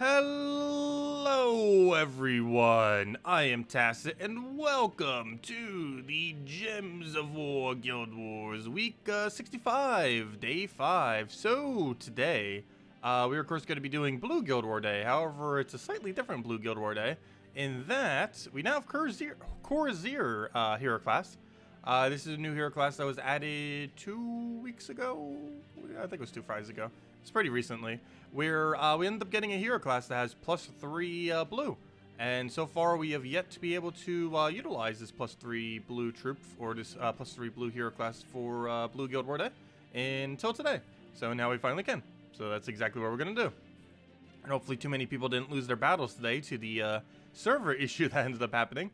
Hello everyone, I am Tacet and welcome to the Gems of War Guild Wars week 65, day 5. So today, we're of course going to be doing Blue Guild War Day. However, it's a slightly different Blue Guild War Day in that we now have Corsair hero class. This is a new hero class that was added 2 weeks ago. I think it was 2 Fridays ago. It's pretty recently, where we ended up getting a hero class that has +3 blue. And so far, we have yet to be able to utilize this +3 blue troop, or this +3 blue hero class for Blue Guild War Day until today. So now we finally can. So that's exactly what we're going to do. And hopefully too many people didn't lose their battles today to the server issue that ended up happening.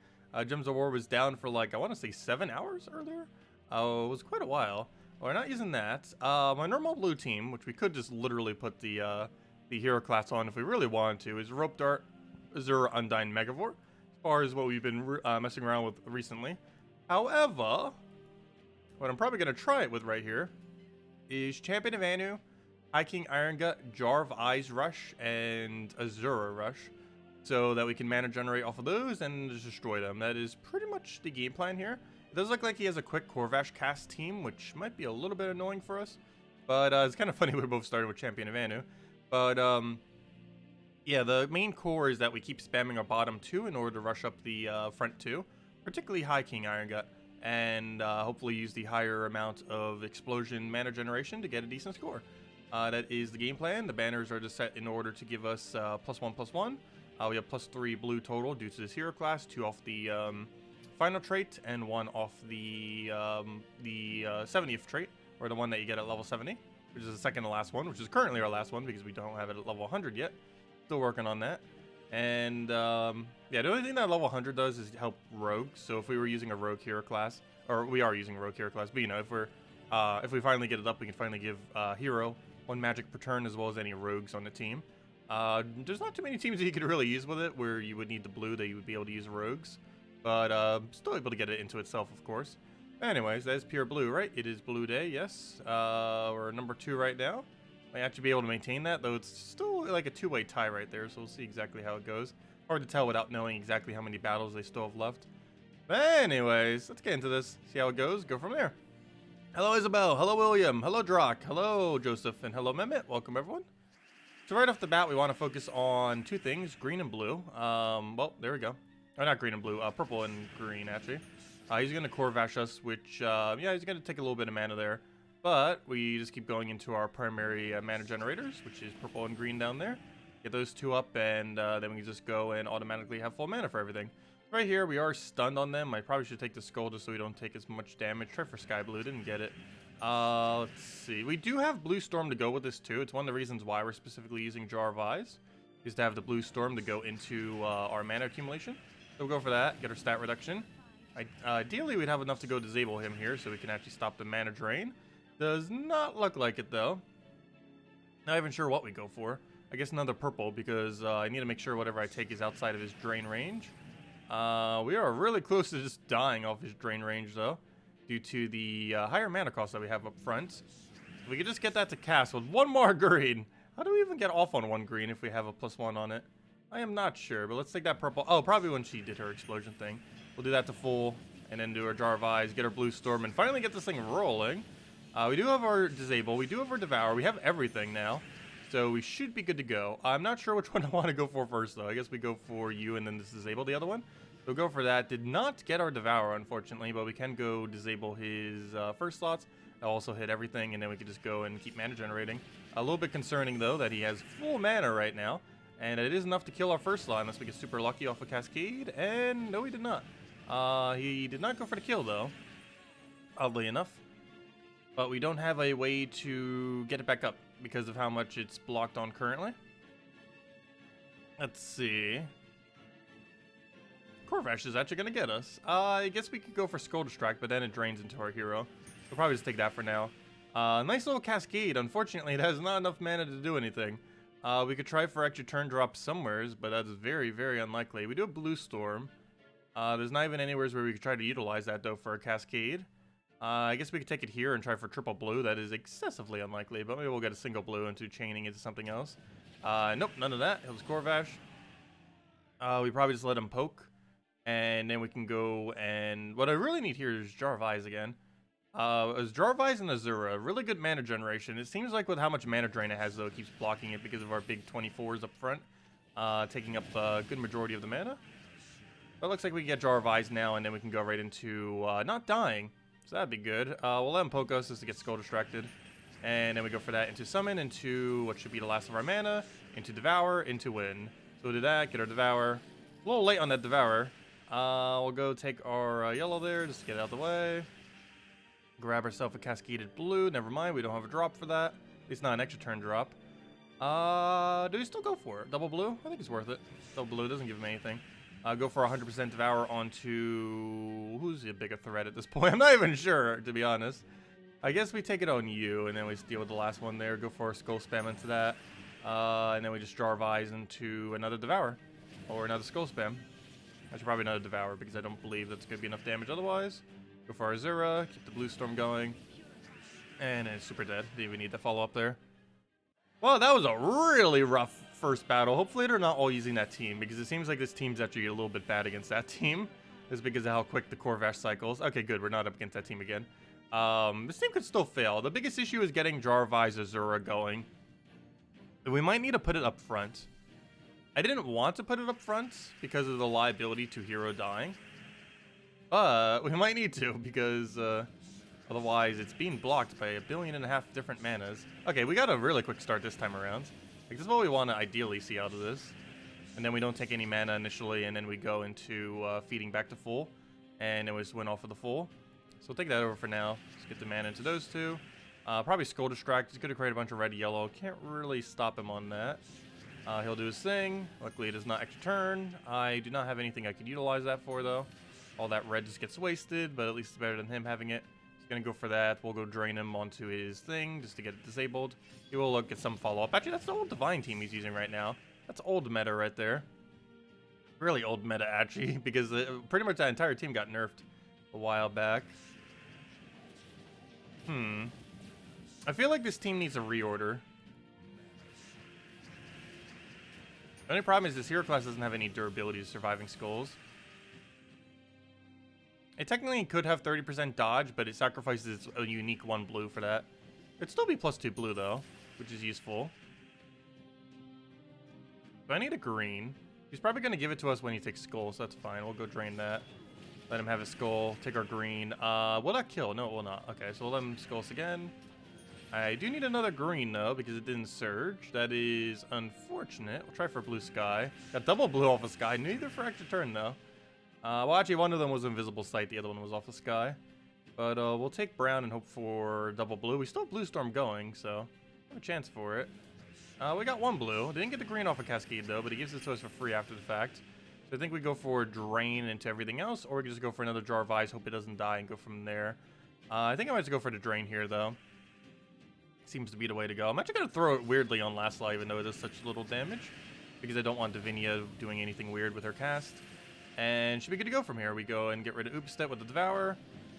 Gems of War was down for like, I want to say 7 hours earlier. It was quite a while. We're not using that. My normal blue team, which we could just literally put the hero class on if we really wanted to, is Rope Dart, Azure, Undyne, Megavore, as far as what we've been messing around with recently. However, what I'm probably going to try it with right here is Champion of Anu, High King Iron Gut, Jar of Eyes Rush, and Azura Rush, so that we can mana generate off of those and just destroy them. That is pretty much the game plan here. It does look like he has a quick Corvash cast team, which might be a little bit annoying for us. But it's kind of funny we're both starting with Champion of Anu. But yeah, the main core is that we keep spamming our bottom 2 in order to rush up the front 2, particularly High King Iron Gut, and hopefully use the higher amount of explosion mana generation to get a decent score. That is the game plan. The banners are just set in order to give us +1/+1. We have +3 blue total due to this hero class, 2 off the final trait, and 1 off the 70th trait, or the one that you get at level 70, which is the second to last one, which is currently our last one because we don't have it at level 100 yet. Still working on that. And yeah, the only thing that level 100 does is help rogues. So if we were using a rogue hero class, or we are using a rogue hero class, but you know, if we finally get it up, we can finally give hero 1 magic per turn as well as any rogues on the team. There's not too many teams that you could really use with it where you would need the blue that you would be able to use rogues. But still able to get it into itself, of course. Anyways, that is pure blue, right? It is blue day, yes. We're number 2 right now. Might actually be able to maintain that, though it's still like a 2-way tie right there, so we'll see exactly how it goes. Hard to tell without knowing exactly how many battles they still have left. But anyways, let's get into this, see how it goes, go from there. Hello, Isabel. Hello, William. Hello, Drock. Hello, Joseph. And hello, Mehmet. Welcome, everyone. So right off the bat, we want to focus on 2 things, green and blue. Well, there we go. Oh, not green and blue, purple and green, actually. He's going to Corvash us, which, yeah, he's going to take a little bit of mana there. But we just keep going into our primary mana generators, which is purple and green down there. Get those 2 up, and then we can just go and automatically have full mana for everything. Right here, we are stunned on them. I probably should take the skull just so we don't take as much damage. Try for Sky Blue, didn't get it. Let's see. We do have Blue Storm to go with this, too. It's one of the reasons why we're specifically using Jar of Eyes, is to have the Blue Storm to go into our mana accumulation. So we'll go for that, get our stat reduction. Ideally, we'd have enough to go disable him here so we can actually stop the mana drain. Does not look like it, though. Not even sure what we go for. I guess another purple, because I need to make sure whatever I take is outside of his drain range. We are really close to just dying off his drain range, though, due to the higher mana cost that we have up front. If we could just get that to cast with 1 more green. How do we even get off on 1 green if we have a +1 on it? I am not sure, but let's take that purple. Oh, probably when she did her explosion thing. We'll do that to full, and then do our Jar of Eyes, get our Blue Storm, and finally get this thing rolling. We do have our Disable, we do have our Devour, we have everything now, so we should be good to go. I'm not sure which one I want to go for first, though. I guess we go for you and then just Disable the other one. So we'll go for that. Did not get our Devour, unfortunately, but we can go disable his first slots. I'll also hit everything, and then we can just go and keep mana generating. A little bit concerning, though, that he has full mana right now. And it is enough to kill our first slot unless we get super lucky off a Cascade. And no, he did not. He did not go for the kill, though, oddly enough. But we don't have a way to get it back up because of how much it's blocked on currently. Let's see. Corvash is actually going to get us. I guess we could go for Skull Distract, but then it drains into our hero. We'll probably just take that for now. Nice little Cascade. Unfortunately, it has not enough mana to do anything. We could try for extra turn drop somewheres, but that's very, very unlikely. We do have Blue Storm. There's not even anywhere where we could try to utilize that, though, for a Cascade. I guess we could take it here and try for triple blue. That is excessively unlikely, but maybe we'll get a single blue into chaining into something else. Nope, none of that. It was Corvash. We probably just let him poke. And then we can go and... What I really need here is Jar of Eyes again. Is Jar of Eyes and Azura. Really good mana generation. It seems like with how much mana drain it has, though, it keeps blocking it because of our big 24s up front. Taking up a good majority of the mana. But it looks like we can get Jar of Eyes now, and then we can go right into not dying. So that'd be good. We'll let him poke us just to get Skull distracted. And then we go for that into Summon, into what should be the last of our mana, into Devour, into Win. So we'll do that, get our Devour. A little late on that Devour. We'll go take our yellow there just to get it out of the way. Grab ourselves a Cascaded Blue. Never mind, we don't have a drop for that. At least not an extra turn drop. Do we still go for it? Double Blue? I think it's worth it. Double Blue doesn't give him anything. Go for 100% Devour onto... Who's the bigger threat at this point? I'm not even sure, to be honest. I guess we take it on you, and then we deal with the last one there. Go for a Skull Spam into that. And then we just Jar of Eyes into another Devour. Or another Skull Spam. I should probably not Devour because I don't believe that's going to be enough damage otherwise. Go for our Azura, keep the Blue Storm going. And it's super dead. Didn't even need to follow up there. Well, that was a really rough first battle. Hopefully they're not all using that team because it seems like this team's actually a little bit bad against that team. Just because of how quick the Corvash cycles. Okay, good. We're not up against that team again. This team could still fail. The biggest issue is getting Jar of Eyes Azura going. We might need to put it up front. I didn't want to put it up front because of the liability to hero dying. But we might need to because otherwise it's being blocked by 1.5 billion different manas. Okay, we got a really quick start this time around. Like, this is what we want to ideally see out of this. And then we don't take any mana initially, and then we go into feeding back to full. And then we just win off of the full. So we'll take that over for now. Let's get the mana into those two. Probably Skull Distract. He's going to create a bunch of red-yellow. Can't really stop him on that. He'll do his thing. Luckily, it is not extra turn. I do not have anything I could utilize that for, though. All that red just gets wasted, but at least it's better than him having it. He's going to go for that. We'll go drain him onto his thing just to get it disabled. He will look at some follow-up. Actually, that's the old Divine team he's using right now. That's old meta right there. Really old meta, actually, because pretty much that entire team got nerfed a while back. I feel like this team needs a reorder. The only problem is this hero class doesn't have any durability to surviving skulls. It technically could have 30% dodge, but it sacrifices a unique 1 blue for that. It'd still be +2 blue, though, which is useful. So I need a green. He's probably going to give it to us when he takes skull, so that's fine. We'll go drain that. Let him have his skull. Take our green. Will that kill? No, it will not. Okay, so we'll let him skull us again. I do need another green, though, because it didn't surge. That is unfortunate. We'll try for blue sky. Got double blue off of sky. Neither for extra turn, though. Well, actually, one of them was invisible sight. The other one was off the sky. But we'll take brown and hope for double blue. We still have blue storm going, so have a chance for it. We got 1 blue. Didn't get the green off of Cascade, though, but he gives it to us for free after the fact. So I think we go for drain into everything else, or we can just go for another Jar of Eyes, hope it doesn't die, and go from there. I think I might just go for the drain here, though. Seems to be the way to go. I'm actually going to throw it weirdly on last law, even though it does such little damage, because I don't want Divinia doing anything weird with her cast. And should be good to go from here. We go and get rid of Oopstep with the Devour.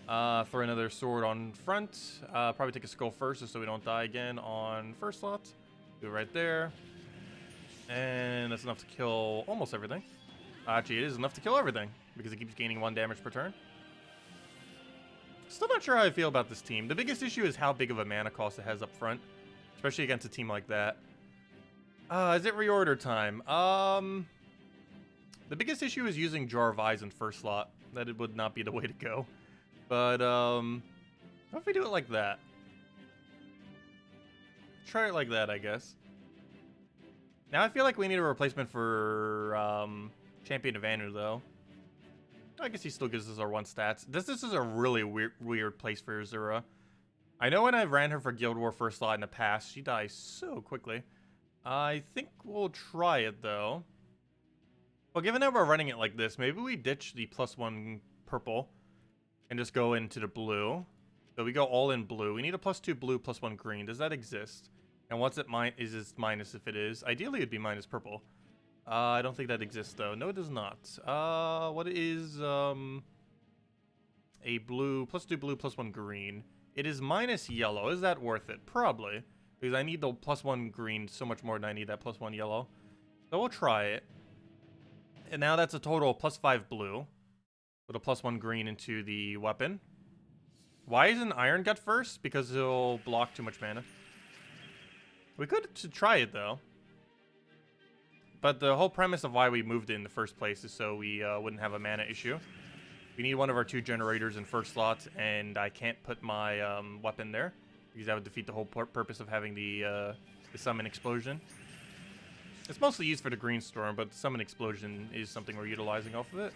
Throw another sword on front. Probably take a skull first, just so we don't die again on first slot. Do it right there. And that's enough to kill almost everything. Actually, it is enough to kill everything, because it keeps gaining 1 damage per turn. Still not sure how I feel about this team. The biggest issue is how big of a mana cost it has up front, especially against a team like that. Is it reorder time? The biggest issue is using Jar of Eyes in first slot. That it would not be the way to go. But, what if we do it like that? Try it like that, I guess. Now I feel like we need a replacement for, Champion of Anu, though. I guess he still gives us our 1 stats. This is a really weird place for Azura. I know when I ran her for Guild War first slot in the past, she dies so quickly. I think we'll try it, though. Well, given that we're running it like this, maybe we ditch the +1 purple and just go into the blue. So we go all in blue. We need a +2 blue, +1 green. Does that exist? And what's it is it minus if it is? Ideally, it'd be minus purple. I don't think that exists, though. No, it does not. What is, a blue, +2 blue, +1 green? It is minus yellow. Is that worth it? Probably. because I need the +1 green so much more than I need that +1 yellow. So we'll try it. And now that's a total of +5 blue with a +1 green into the weapon. Why isn't Iron Gut first? Because he'll block too much mana. We could try it though. But the whole premise of why we moved it in the first place is so we wouldn't have a mana issue. We need one of our 2 generators in first slot, and I can't put my weapon there because that would defeat the whole purpose of having the summon explosion. It's mostly used for the green storm, but the summon explosion is something we're utilizing off of it.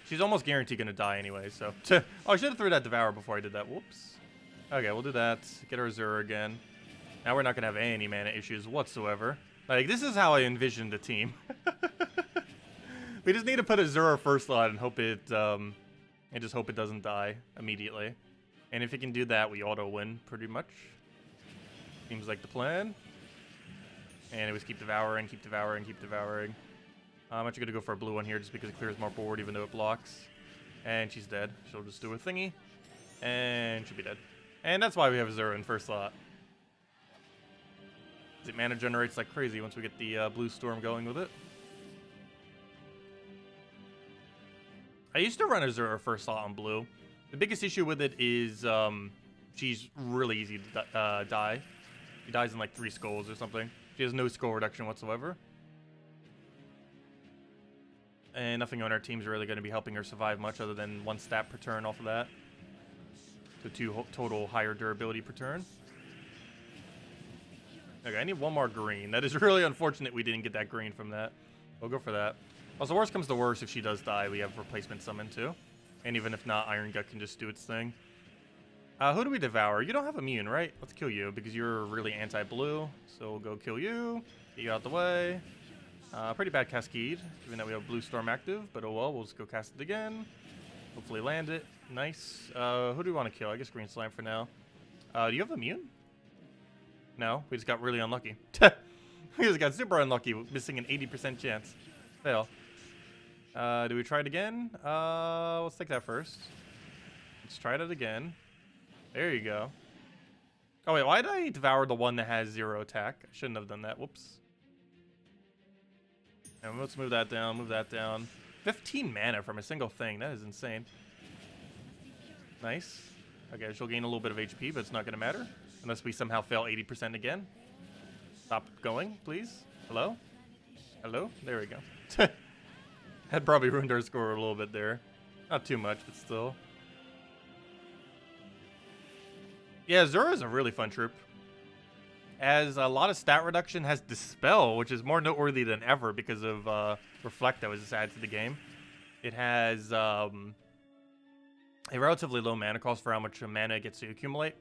She's almost guaranteed gonna die anyway, so. Oh, I should have threw that Devour before I did that. Whoops. Okay, we'll do that. Get our Azura again. Now we're not gonna have any mana issues whatsoever. Like, this is how I envisioned the team. We just need to put Azura first slot and hope it, and just hope it doesn't die immediately. And if it can do that, we auto win pretty much. Seems like the plan. And it was keep devouring, keep devouring, keep devouring. I'm actually gonna go for a blue one here just because it clears more board even though it blocks. And she's dead. She'll just do a thingy. And she'll be dead. And that's why we have Azura in first slot. It mana generates like crazy once we get the blue storm going with it. I used to run Azura first slot on blue. The biggest issue with it is she's really easy to die. She dies in like 3 skulls or something. She has no skull reduction whatsoever. And nothing on our team's really going to be helping her survive much other than 1 stat per turn off of that. So 2 total higher durability per turn. Okay, I need 1 more green. That is really unfortunate we didn't get that green from that. We'll go for that. Also, worst comes to worst, if she does die, we have replacement summon too. And even if not, Iron Gut can just do its thing. Who do we devour? You don't have immune, right? Let's kill you because you're really anti-blue. So we'll go kill you. Get you out the way. Pretty bad Cascade, given that we have Blue Storm active, but oh well, we'll just go cast it again. Hopefully land it. Nice. Who do we want to kill? I guess Green Slime for now. Do you have immune? No, we just got really unlucky. We just got super unlucky, missing an 80% chance. Fail. Do we try it again? Let's take that first. Let's try it again. There you go. Oh wait, why did I devour the one that has 0 attack? I shouldn't have done that. Whoops. And let's move that down, move that down. 15 mana from a single thing. That is insane. Nice. Okay, she'll gain a little bit of HP, but it's not going to matter. Unless we somehow fail 80% again. Stop going, please. Hello? Hello? There we go. Had probably ruined our score a little bit there. Not too much, but still. Yeah, Azura is a really fun troop. As a lot of stat reduction, has Dispel, which is more noteworthy than ever because of Reflect that was just added to the game. It has a relatively low mana cost for how much mana it gets to accumulate.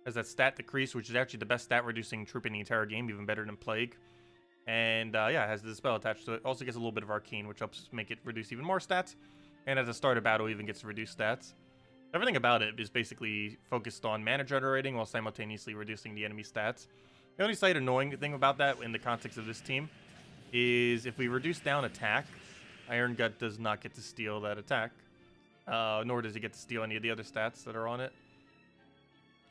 Has that stat decrease, which is actually the best stat reducing troop in the entire game, even better than Plague. And yeah, it has the Dispel attached to it. Also gets a little bit of Arcane, which helps make it reduce even more stats. And at the start of battle, even gets reduced stats. Everything about it is basically focused on mana generating while simultaneously reducing the enemy stats. The only slight annoying thing about that in the context of this team is if we reduce down attack, Iron Gut does not get to steal that attack. Nor does he get to steal any of the other stats that are on it.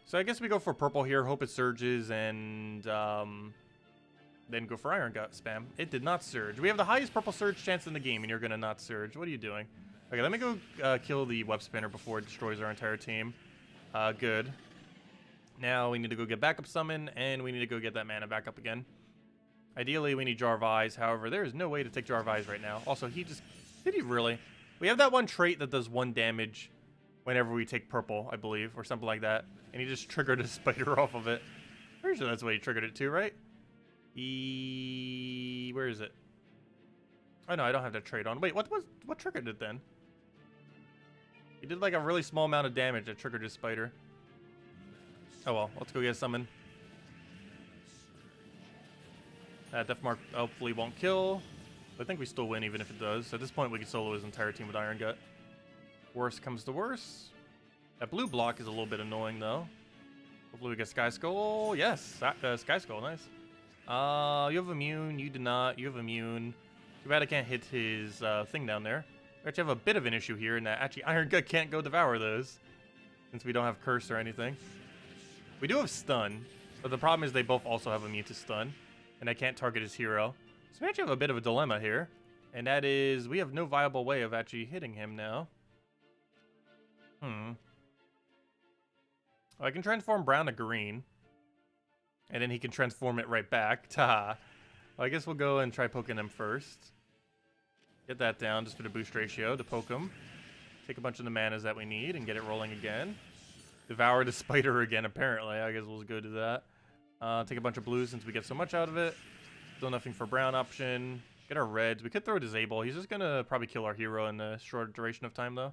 So I guess we go for purple here, hope it surges, and then go for Iron Gut spam. It did not surge. We have the highest purple surge chance in the game, and you're going to not surge. What are you doing? Okay, let me go kill the web spinner before it destroys our entire team. Good. Now we need to go get backup summon, and we need to go get that mana back up again. Ideally, we need Jar of Eyes. However, there is no way to take Jar of Eyes right now. Also, did he really? We have that one trait that does 1 damage whenever we take purple, I believe, or something like that. And he just triggered a spider off of it. Pretty sure that's what he triggered it to, right? Where is it? Oh no, I don't have that trait on. Wait, what triggered it then? He did like a really small amount of damage that triggered his spider. Oh well, let's go get a summon. Death Mark hopefully won't kill. But I think we still win even if it does. At this point, we can solo his entire team with Iron Gut. Worst comes to worst. That blue block is a little bit annoying though. Hopefully we get Sky Skull. Yes, Sky Skull, nice. You have immune, you do not. You have immune. Too bad I can't hit his thing down there. We actually have a bit of an issue here in that actually Iron Gut can't go devour those. Since we don't have Curse or anything. We do have stun, but the problem is they both also have immune to stun, and I can't target his hero. So we actually have a bit of a dilemma here, and that is we have no viable way of actually hitting him now. Well, I can transform brown to green, and then he can transform it right back. Ta. Well, I guess we'll go and try poking him first. Get that down just for the boost ratio to poke him. Take a bunch of the manas that we need and get it rolling again. Devour the spider again, apparently. I guess we'll go do that. Take a bunch of blues since we get so much out of it. Still nothing for brown option. Get our reds. We could throw Disable. He's just going to probably kill our hero in a short duration of time, though.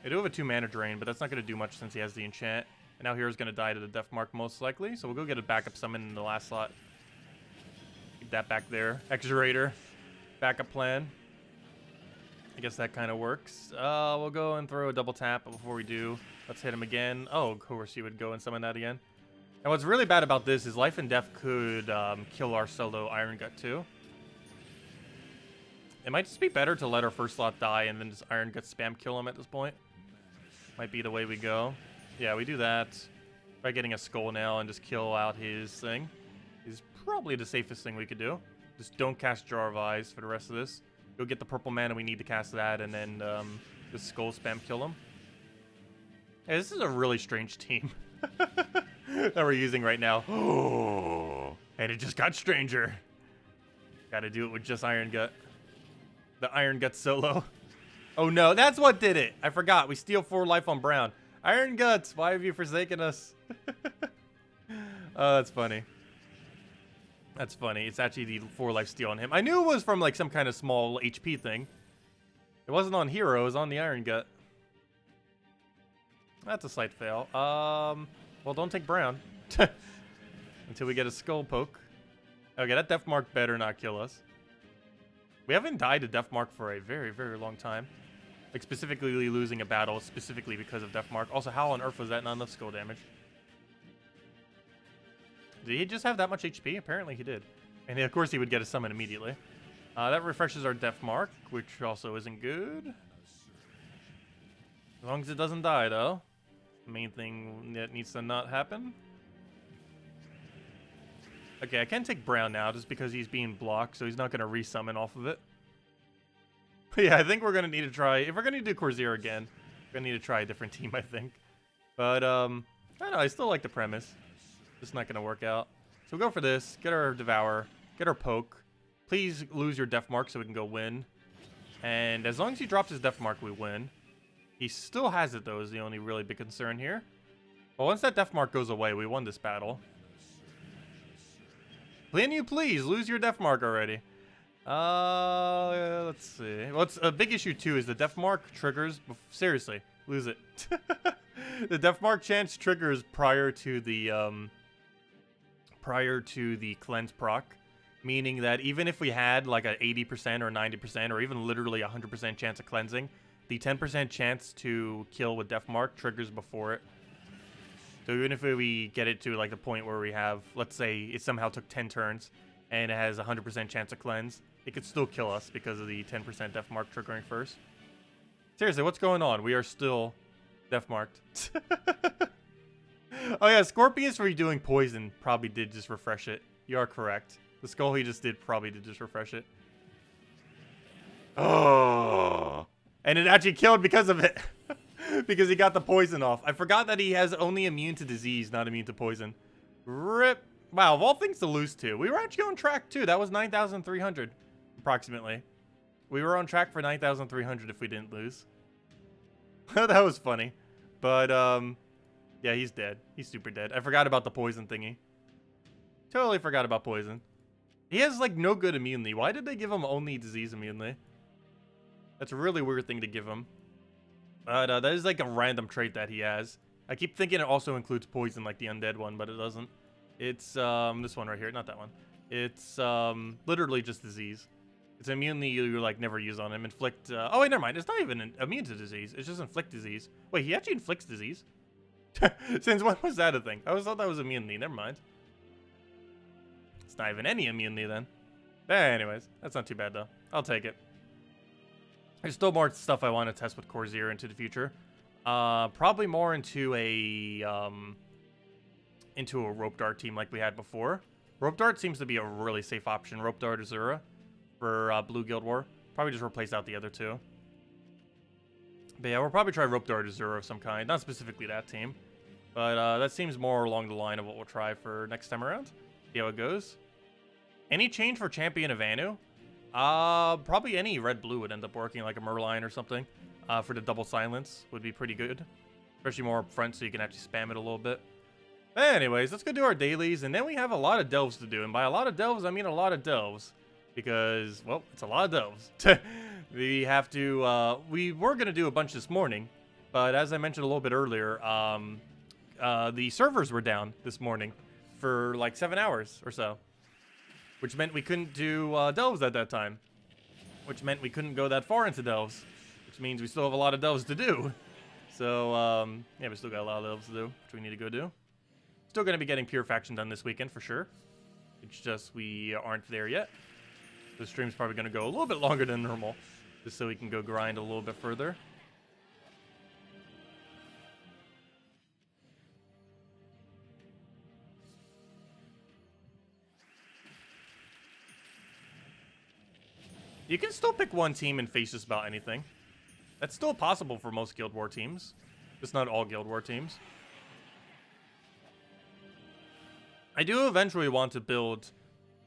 I do have a 2 mana drain, but that's not going to do much since he has the enchant. And now hero's going to die to the Death Mark most likely. So we'll go get a backup summon in the last slot. Keep that back there. Exurator. Backup plan. I guess that kind of works. We'll go and throw a double tap, but before we do, let's hit him again. Oh, of course you would go and summon that again. And what's really bad about this is Life and Death could kill our solo Iron Gut too. It might just be better to let our first slot die and then just Iron Gut spam kill him at this point. Might be the way we go. Yeah, we do that. Try getting a Skull now and just kill out his thing. Is probably the safest thing we could do. Just don't cast Jar of Eyes for the rest of this. Go get the purple mana we need to cast that, and then just Skull spam kill him. Hey, this is a really strange team that we're using right now. Oh, and it just got stranger. Gotta do it with just Iron Gut. The Iron Gut solo. Oh no, that's what did it. I forgot. We steal 4 life on brown. Iron Guts, why have you forsaken us? Oh, that's funny. That's funny. It's actually the 4 life steal on him. I knew it was from like some kind of small HP thing. It wasn't on hero, it was on the Iron Gut. That's a slight fail. Well, don't take brown. Until we get a skull poke. Okay, that Death Mark better not kill us. We haven't died to Death Mark for a very, very long time. Like, specifically losing a battle, specifically because of Death Mark. Also, how on earth was that not enough skull damage? Did he just have that much HP? Apparently he did. And of course he would get a summon immediately. That refreshes our Death Mark, which also isn't good. As long as it doesn't die, though. The main thing that needs to not happen. Okay, I can take brown now just because he's being blocked, so he's not going to resummon off of it. But yeah, I think we're going to need to try... If we're going to do Corsair again, we're going to need to try a different team, I think. But, I don't know, I still like the premise. Just not going to work out. So we'll go for this. Get our Devour. Get our Poke. Please lose your Death Mark so we can go win. And as long as he drops his Death Mark, we win. He still has it, though, is the only really big concern here. But once that Death Mark goes away, we won this battle. Can you please lose your Death Mark already? Let's see. What's a big issue, too, is the Death Mark triggers... Seriously, lose it. The Death Mark chance triggers prior to the cleanse proc, meaning that even if we had like a 80% or 90% or even literally 100% chance of cleansing, the 10% chance to kill with Death Mark triggers before it. So even if we get it to like the point where we have, let's say it somehow took 10 turns and it has a 100% chance of cleanse, it could still kill us because of the 10% Death Mark triggering first. Seriously, what's going on? We are still Death Marked. Oh yeah, Scorpius redoing poison probably did just refresh it. You are correct. The skull he just did probably did just refresh it. Oh, and it actually killed because of it. Because he got the poison off. I forgot that he has only immune to disease, not immune to poison. Rip. Wow, of all things to lose to. We were actually on track too. That was 9,300 approximately. We were on track for 9,300 if we didn't lose. That was funny. But, yeah, he's dead. He's super dead. I forgot about the poison thingy. Totally forgot about poison. He has, like, no good immunity. Why did they give him only disease immunity? That's a really weird thing to give him. But, that is, like, a random trait that he has. I keep thinking it also includes poison, like the undead one, but it doesn't. It's, this one right here. Not that one. It's, literally just disease. It's immunity you, like, never use on him. Inflict, oh, wait, never mind. It's not even immune to disease. It's just inflict disease. Wait, he actually inflicts disease? Since when was that a thing? I always thought that was immunity. Never mind. It's not even any immunity, then. Anyways, that's not too bad, though. I'll take it. There's still more stuff I want to test with Corsair into the future. Probably more into a, into a Rope Dart team like we had before. Rope Dart seems to be a really safe option. Rope Dart Azura for Blue Guild War. Probably just replace out the other two. But yeah, we'll probably try Rope Dart Azura of some kind. Not specifically that team. But that seems more along the line of what we'll try for next time around. See how it goes. Any change for Champion of Anu? Probably any red-blue would end up working, like a Merline or something. For the double silence would be pretty good. Especially more up front so you can actually spam it a little bit. Anyways, let's go do our dailies, and then we have a lot of delves to do. And by a lot of delves, I mean a lot of delves. Because, well, it's a lot of delves. We have to, we were going to do a bunch this morning. But as I mentioned a little bit earlier, the servers were down this morning for like 7 hours or so. Which meant we couldn't do delves at that time. Which meant we couldn't go that far into delves. Which means we still have a lot of delves to do. So, yeah, we still got a lot of delves to do, which we need to go do. Still going to be getting Pure Faction done this weekend for sure. It's just we aren't there yet. The stream's probably going to go a little bit longer than normal. Just so we can go grind a little bit further. You can still pick one team and face just about anything. That's still possible for most Guild War teams. Just not all Guild War teams. I do eventually want to build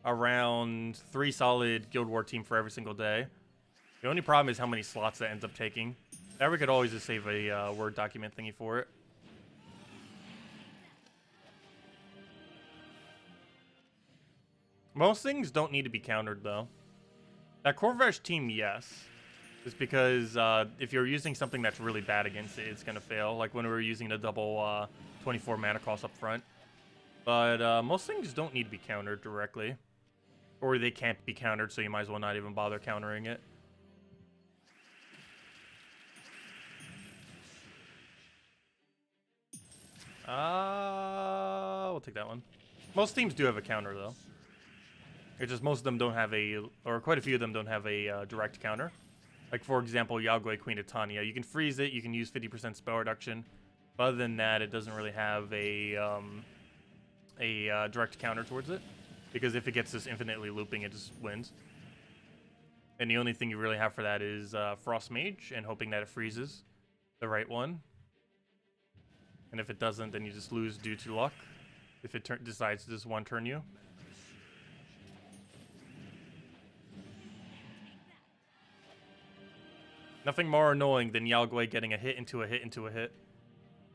around 3 solid Guild War team for every single day. The only problem is how many slots that ends up taking. That we could always just save a Word document thingy for it. Most things don't need to be countered, though. That Corvash team, yes. Just because if you're using something that's really bad against it, it's going to fail. Like when we were using the double 24 mana cost up front. But most things don't need to be countered directly. Or they can't be countered, so you might as well not even bother countering it. We'll take that one. Most teams do have a counter, though. It's just most of them don't have a, or quite a few of them don't have a direct counter. Like, for example, Yagwe, Queen of Tanya. You can freeze it, you can use 50% spell reduction. But other than that, it doesn't really have a direct counter towards it. Because if it gets this infinitely looping, it just wins. And the only thing you really have for that is Frost Mage, and hoping that it freezes the right one. And if it doesn't, then you just lose due to luck. If it decides to just one-turn you. Nothing more annoying than Yagwe getting a hit into a hit into a hit.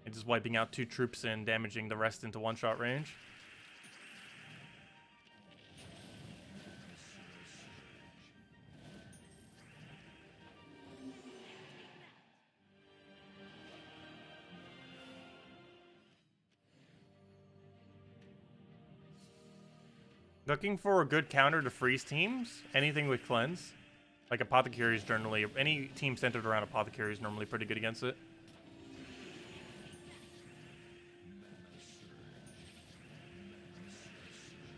And just wiping out 2 troops and damaging the rest into one-shot range. Looking for a good counter to freeze teams? Anything with cleanse? Like Apothecaries generally, any team centered around Apothecary is normally pretty good against it.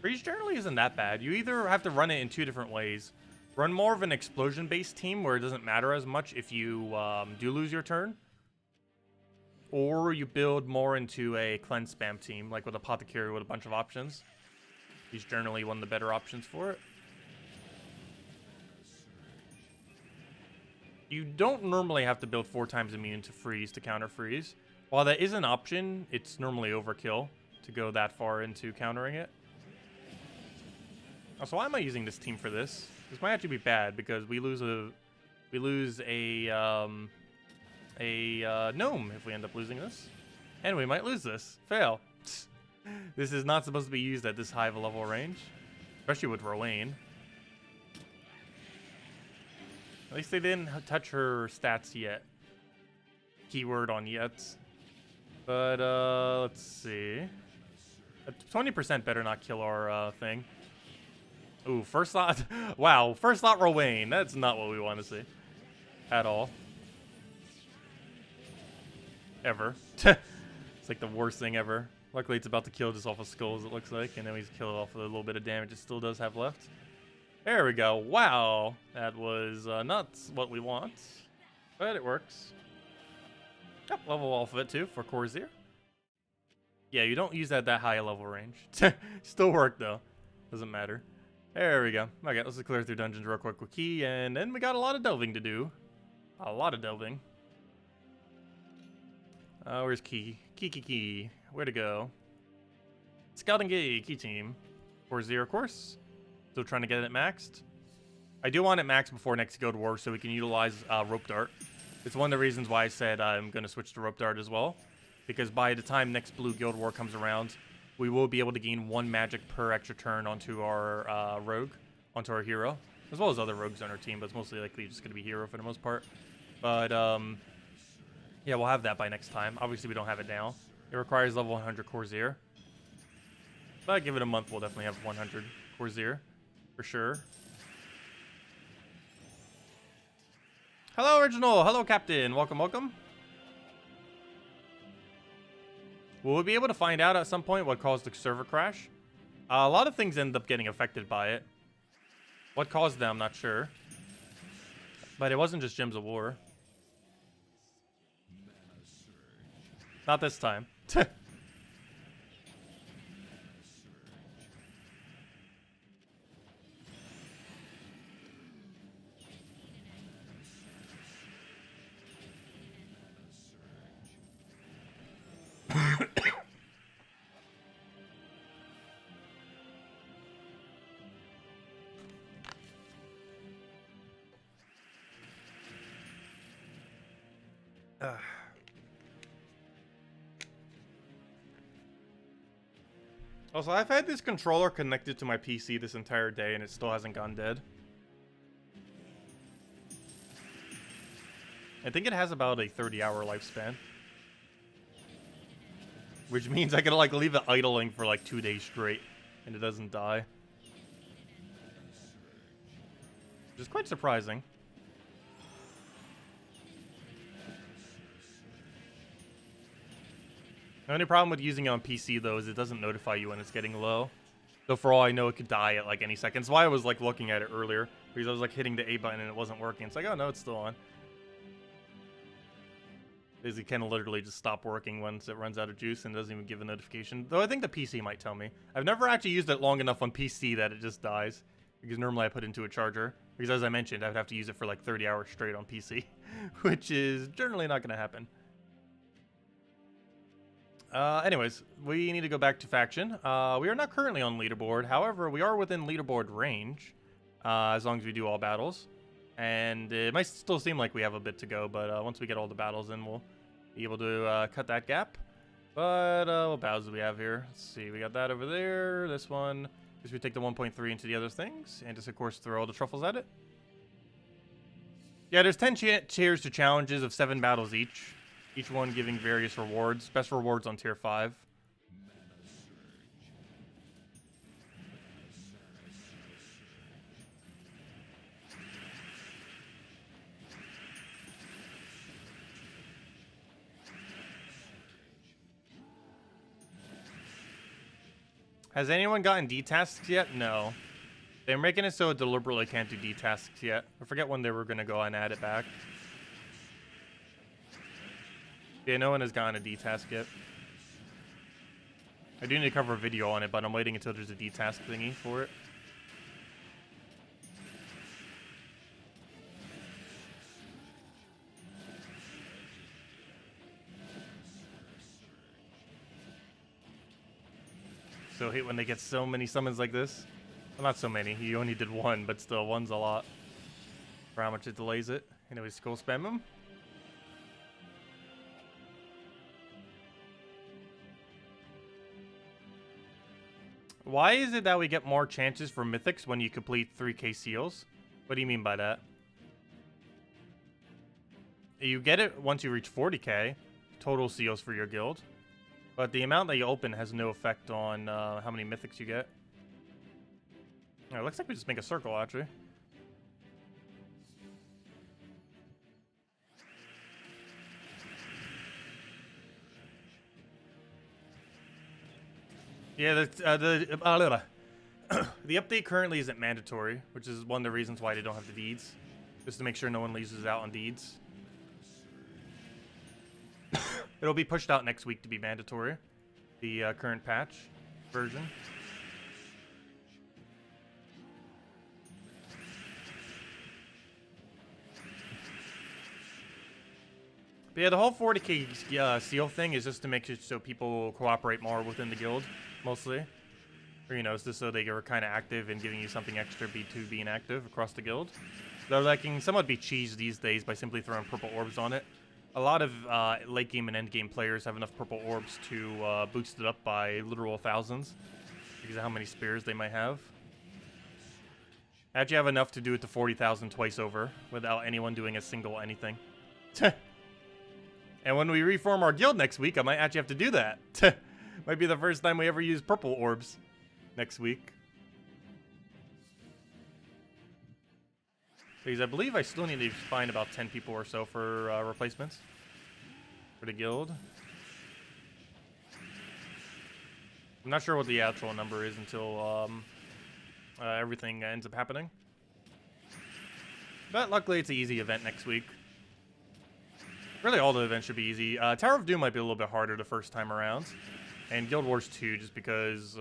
Freeze generally isn't that bad. You either have to run it in 2 different ways. Run more of an explosion-based team where it doesn't matter as much if you do lose your turn. Or you build more into a cleanse spam team, like with Apothecary with a bunch of options. He's generally one of the better options for it. You don't normally have to build 4 times immune to freeze to counter freeze. While that is an option, it's normally overkill to go that far into countering it. Also, why am I using this team for this? This might actually be bad because we lose a gnome if we end up losing this, and we might lose this. Fail. This is not supposed to be used at this high of a level range, especially with Rowan. At least they didn't touch her stats yet. Keyword on yet. But, let's see. 20% better not kill our thing. Ooh, first slot. Wow, first slot Rowan. That's not what we want to see. At all. Ever. It's like the worst thing ever. Luckily, it's about to kill just off of skulls, it looks like. And then we just kill it off with a little bit of damage it still does have left. There we go. Wow. That was not what we want. But it works. Yep, level alphabet too for Corsair. Yeah, you don't use that at that high level range. Still work though. Doesn't matter. There we go. Okay, let's clear through dungeons real quick with Key, and then we got a lot of delving to do. A lot of delving. Where's Key? Key. Where to go? Scouting Key team. Corsair, of course. Still trying to get it maxed. I do want it maxed before next Guild War so we can utilize Rope Dart. It's one of the reasons why I said I'm going to switch to Rope Dart as well. Because by the time next Blue Guild War comes around, we will be able to gain 1 magic per extra turn onto our rogue, onto our hero. As well as other rogues on our team, but it's mostly likely just going to be hero for the most part. But, yeah, we'll have that by next time. Obviously, we don't have it now. It requires level 100 Corsair. But give it a month, we'll definitely have 100 Corsair. For sure. Hello, Original. Hello, Captain. Welcome, welcome. Will we be able to find out at some point what caused the server crash? A lot of things end up getting affected by it. What caused them, I'm not sure. But it wasn't just Gems of War. Not this time. Also, I've had this controller connected to my PC this entire day and it still hasn't gone dead. I think it has about a 30-hour lifespan. Which means I can like leave it idling for like 2 days straight and it doesn't die. Which is quite surprising. The only problem with using it on PC, though, is it doesn't notify you when it's getting low. So for all I know, it could die at, like, any second. That's why I was, like, looking at it earlier. Because I was, like, hitting the A button and it wasn't working. It's like, oh, no, it's still on. Because it can literally just stop working once it runs out of juice and doesn't even give a notification. Though I think the PC might tell me. I've never actually used it long enough on PC that it just dies. Because normally I put it into a charger. Because as I mentioned, I would have to use it for, like, 30 hours straight on PC. Which is generally not going to happen. Anyways, we need to go back to faction. We are not currently on leaderboard. However, we are within leaderboard range, as long as we do all battles. And it might still seem like we have a bit to go, but once we get all the battles in, we'll be able to cut that gap. But what battles do we have here? Let's see, we got that over there. This one, just we take the 1.3 into the other things, and just of course throw all the truffles at it. Yeah, there's 10 tiers to challenges of 7 battles each. Each one giving various rewards. Best rewards on tier 5. Has anyone gotten D-tasks yet? No. They're making it so it deliberately can't do D-tasks yet. I forget when they were going to go and add it back. Yeah, no one has gotten a D-task yet. I do need to cover a video on it, but I'm waiting until there's a D-task thingy for it. So hate when they get so many summons like this. Well, not so many. He only did one, but still, one's a lot. For how much it delays it. Anyways, skull spam him. Why is it that we get more chances for mythics when you complete 3k seals? What do you mean by that? You get it once you reach 40k total seals for your guild. But the amount that you open has no effect on how many mythics you get. Oh, it looks like we just make a circle, actually. Yeah, the update currently isn't mandatory, which is one of the reasons why they don't have the deeds. Just to make sure no one loses out on deeds. It'll be pushed out next week to be mandatory. the current patch version. But yeah, the whole 40k seal thing is just to make it so people cooperate more within the guild, mostly. Or, you know, it's just so they are kind of active and giving you something extra to being active across the guild. Though that can somewhat be cheesed these days by simply throwing purple orbs on it. A lot of late game and end game players have enough purple orbs to boost it up by literal thousands because of how many spears they might have. Actually have enough to do it to 40,000 twice over without anyone doing a single anything. And when we reform our guild next week, I might actually have to do that. Might be the first time we ever use purple orbs next week. Because I believe I still need to find about 10 people or so for replacements for the guild. I'm not sure what the actual number is until everything ends up happening. But luckily it's an easy event next week. Really all the events should be easy. Tower of Doom might be a little bit harder the first time around. And Guild Wars 2, just because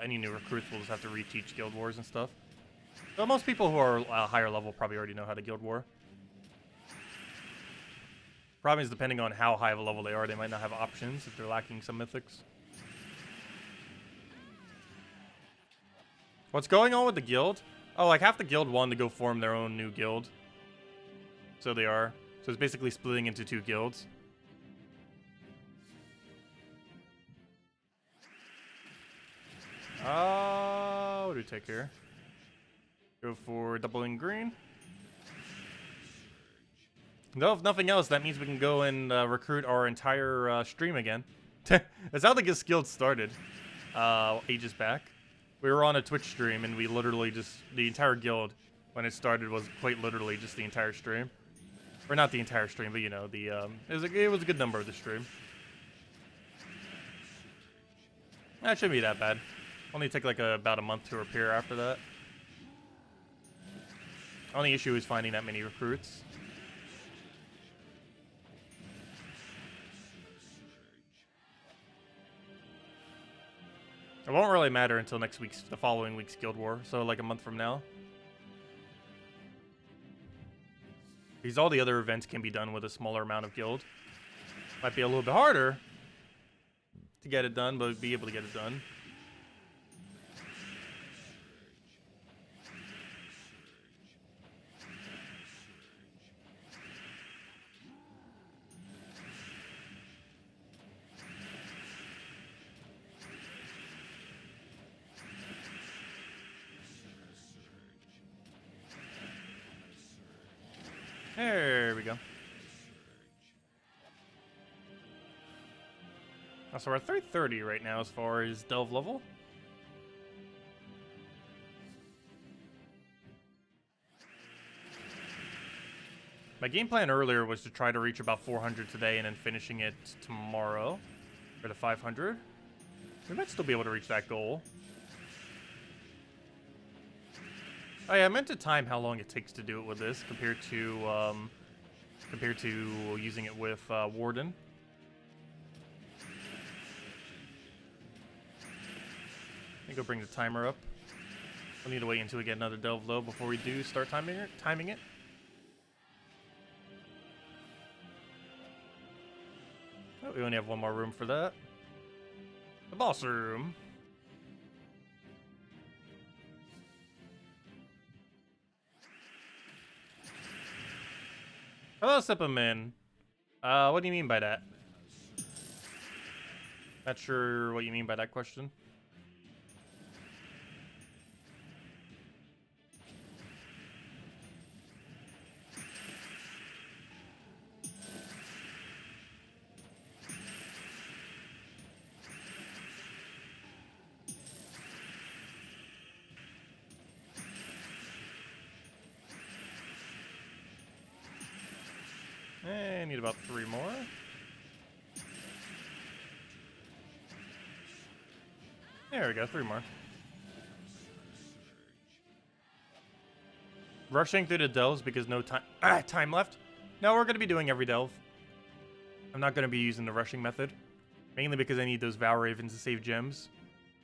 any new recruits will just have to reteach Guild Wars and stuff. So most people who are higher level probably already know how to Guild War. Problem is, depending on how high of a level they are, they might not have options if they're lacking some mythics. What's going on with the guild? Oh, like half the guild wanted to go form their own new guild. So they are. So it's basically splitting into 2 guilds. What do we take here? Go for doubling green. No, if nothing else, that means we can go and recruit our entire stream again. That's how the guild started ages back. We were on a Twitch stream and we literally just, the entire guild, when it started, was quite literally just the entire stream. Or not the entire stream, but you know, the it was a good number of the stream. That shouldn't be that bad. Only take like about a month to repair after that. Only issue is finding that many recruits. It won't really matter until the following week's Guild War, so like a month from now. Because all the other events can be done with a smaller amount of guild. Might be a little bit harder to get it done, but be able to get it done. There we go. So we're at 330 right now as far as delve level. My game plan earlier was to try to reach about 400 today and then finishing it tomorrow for the 500. We might still be able to reach that goal. Oh yeah, I meant to time how long it takes to do it with this compared to using it with Warden. I think I'll bring the timer up. We'll need to wait until we get another delve low before we do start timing it. Oh, we only have one more room for that. The boss room. Hello, Sipperman. What do you mean by that? Not sure what you mean by that question. I need about 3 more. There we go, 3 more. Rushing through the delves because no time left. No, we're going to be doing every delve. I'm not going to be using the rushing method. Mainly because I need those Vow Ravens to save gems.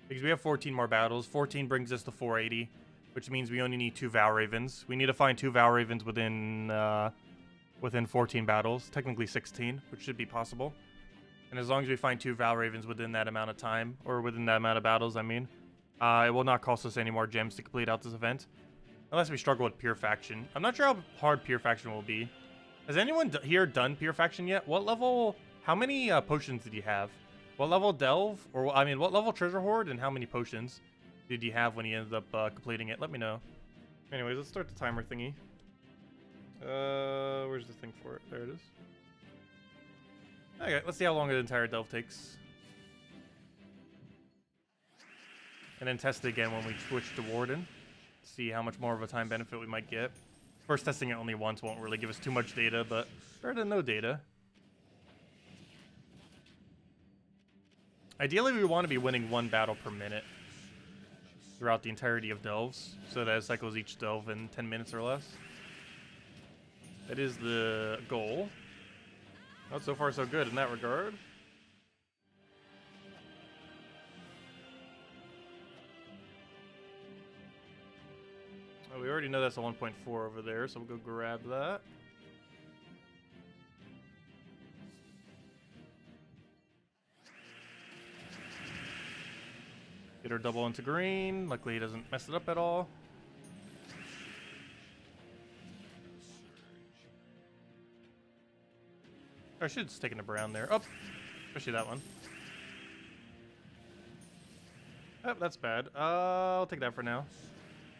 Because we have 14 more battles. 14 brings us to 480, which means we only need 2 Vow Ravens. We need to find 2 Vow Ravens within 14 battles. Technically 16, which should be possible. And as long as we find 2 Vow Ravens within that amount of time, or within that amount of battles, I mean, it will not cost us any more gems to complete out this event. Unless we struggle with Pure Faction. I'm not sure how hard Pure Faction will be. Has anyone here done Pure Faction yet? What level... How many potions did you have? What level Delve? Or, I mean, what level Treasure Hoard and how many potions did you have when you ended up completing it? Let me know. Anyways, let's start the timer thingy. Where's the thing for it? There it is. Okay, let's see how long the entire Delve takes. And then test it again when we switch to Warden. See how much more of a time benefit we might get. Of course, testing it only once won't really give us too much data, but better than no data. Ideally, we want to be winning 1 battle per minute throughout the entirety of delves, so that it cycles each delve in 10 minutes or less. That is the goal. Not so far so good in that regard. Oh, we already know that's a 1.4 over there, so we'll go grab that. Get our double into green. Luckily, he doesn't mess it up at all. I should have taken a brown there. Oh, especially that one. Oh, that's bad. I'll take that for now.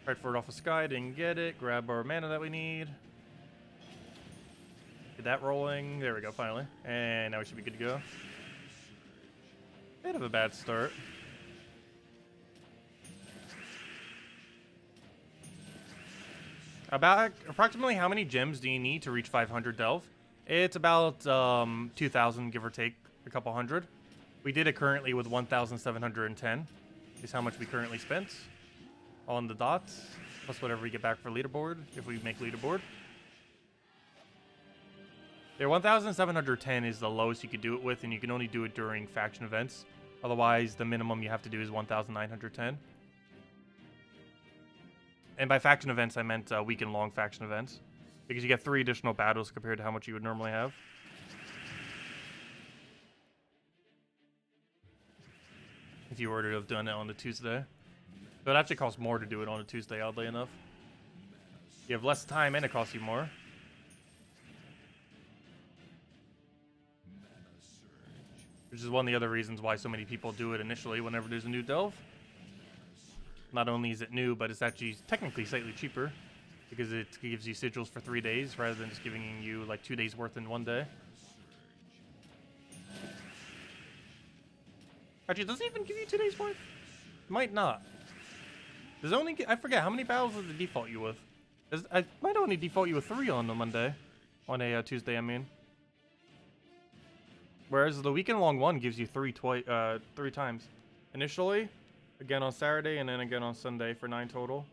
Tried for it off of Sky, didn't get it. Grab our mana that we need. Get that rolling. There we go, finally. And now we should be good to go. Bit of a bad start. About approximately how many gems do you need to reach 500 delve? It's about 2,000, give or take a couple hundred. We did it currently with 1,710 is how much we currently spent on the dots, plus whatever we get back for leaderboard, if we make leaderboard. Yeah, 1,710 is the lowest you could do it with, and you can only do it during faction events. Otherwise, the minimum you have to do is 1,910. And by faction events, I meant weekend-long faction events. Because you get 3 additional battles compared to how much you would normally have. If you were to have done it on the Tuesday. But it actually costs more to do it on a Tuesday, oddly enough. You have less time and it costs you more. Which is one of the other reasons why so many people do it initially whenever there's a new delve. Not only is it new, but it's actually technically slightly cheaper. Because it gives you sigils for 3 days rather than just giving you like 2 days worth in 1 day. Actually, does it even give you 2 days worth? Might not. Does only I forget, how many battles does it default you with? I might only default you with 3 on a Monday. On a Tuesday, I mean. Whereas the weekend-long one gives you 3 times. Initially, again on Saturday, and then again on Sunday for 9 total.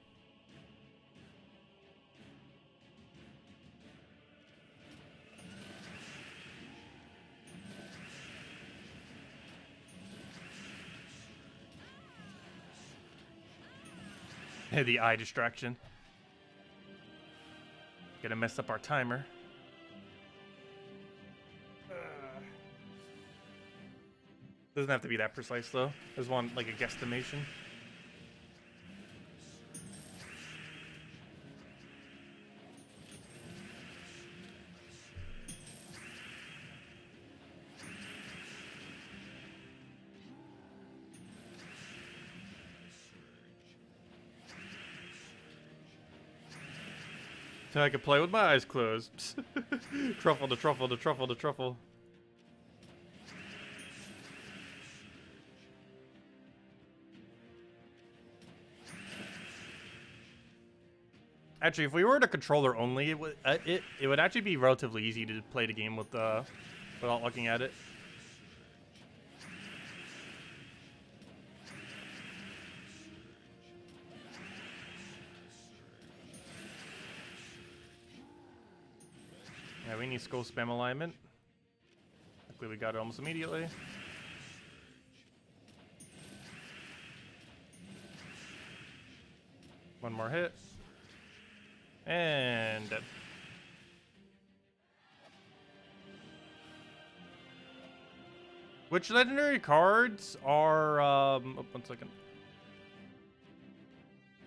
The eye distraction. Gonna mess up our timer. Doesn't have to be that precise though. There's one like a guesstimation. So I can play with my eyes closed. Truffle to truffle to truffle to truffle. Actually, if we were to controller only, it would actually be relatively easy to play the game with without looking at it. Yeah, we need skull spam alignment. Luckily, we got it almost immediately. One more hit. And dead. Which legendary cards are, oh, 1 second.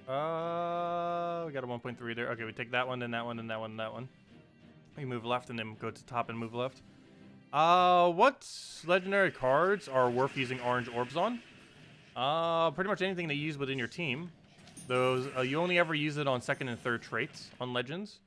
We got a 1.3 there. Okay, we take that one, then that one, then that one, and that one. We move left and then go to top and move left. What legendary cards are worth using orange orbs on? Pretty much anything that you use within your team. Those, you only ever use it on second and third traits on legends.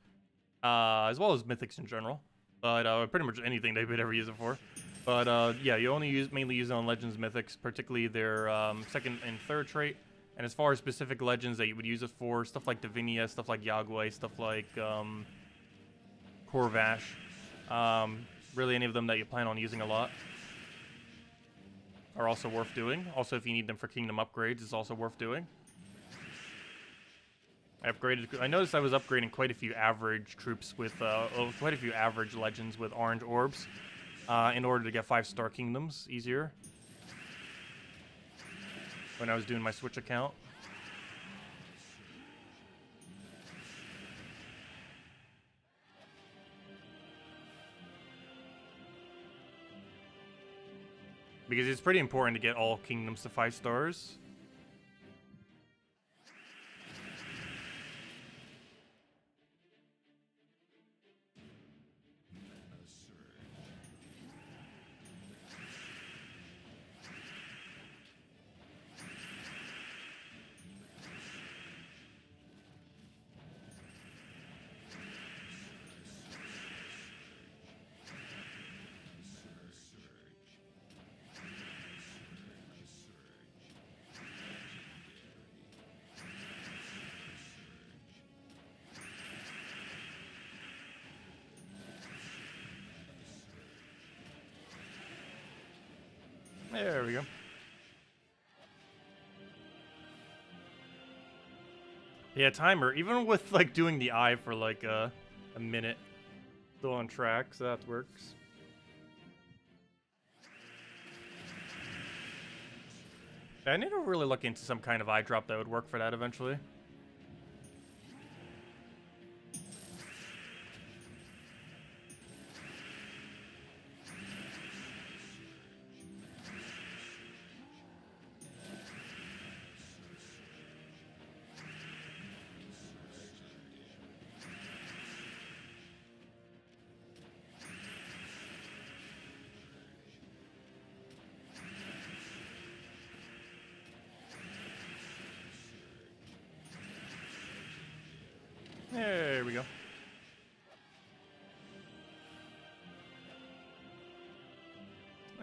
As well as mythics in general. But, pretty much anything they would ever use it for. But, yeah, you only mainly use it on legends mythics, particularly their, second and third trait. And as far as specific legends that you would use it for, stuff like Divinia, stuff like Yagway, stuff like, Corvash. Really any of them that you plan on using a lot are also worth doing. Also, if you need them for kingdom upgrades, it's also worth doing. I noticed I was upgrading quite a few average troops with, quite a few average legends with orange orbs in order to get 5-star kingdoms easier when I was doing my Switch account. Because it's pretty important to get all kingdoms to 5 stars. There we go. Yeah, timer. Even with like doing the eye for like a minute, still on track, so that works. I need to really look into some kind of eye drop that would work for that eventually. There we go.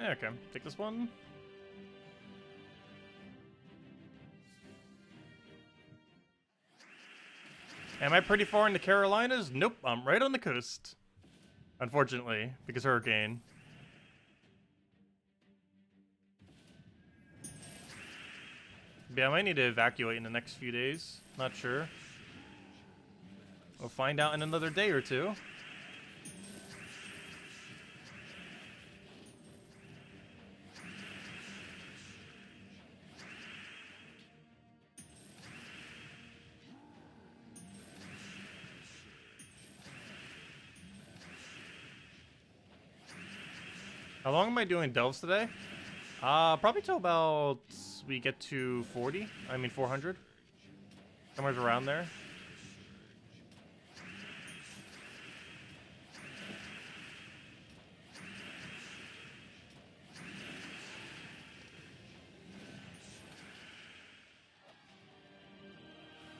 Okay, take this one. Am I pretty far in the Carolinas? Nope, I'm right on the coast. Unfortunately, because hurricane. Yeah, I might need to evacuate in the next few days. Not sure. We'll find out in another day or two. How long am I doing delves today? Probably till about we get to 400. Somewhere around there.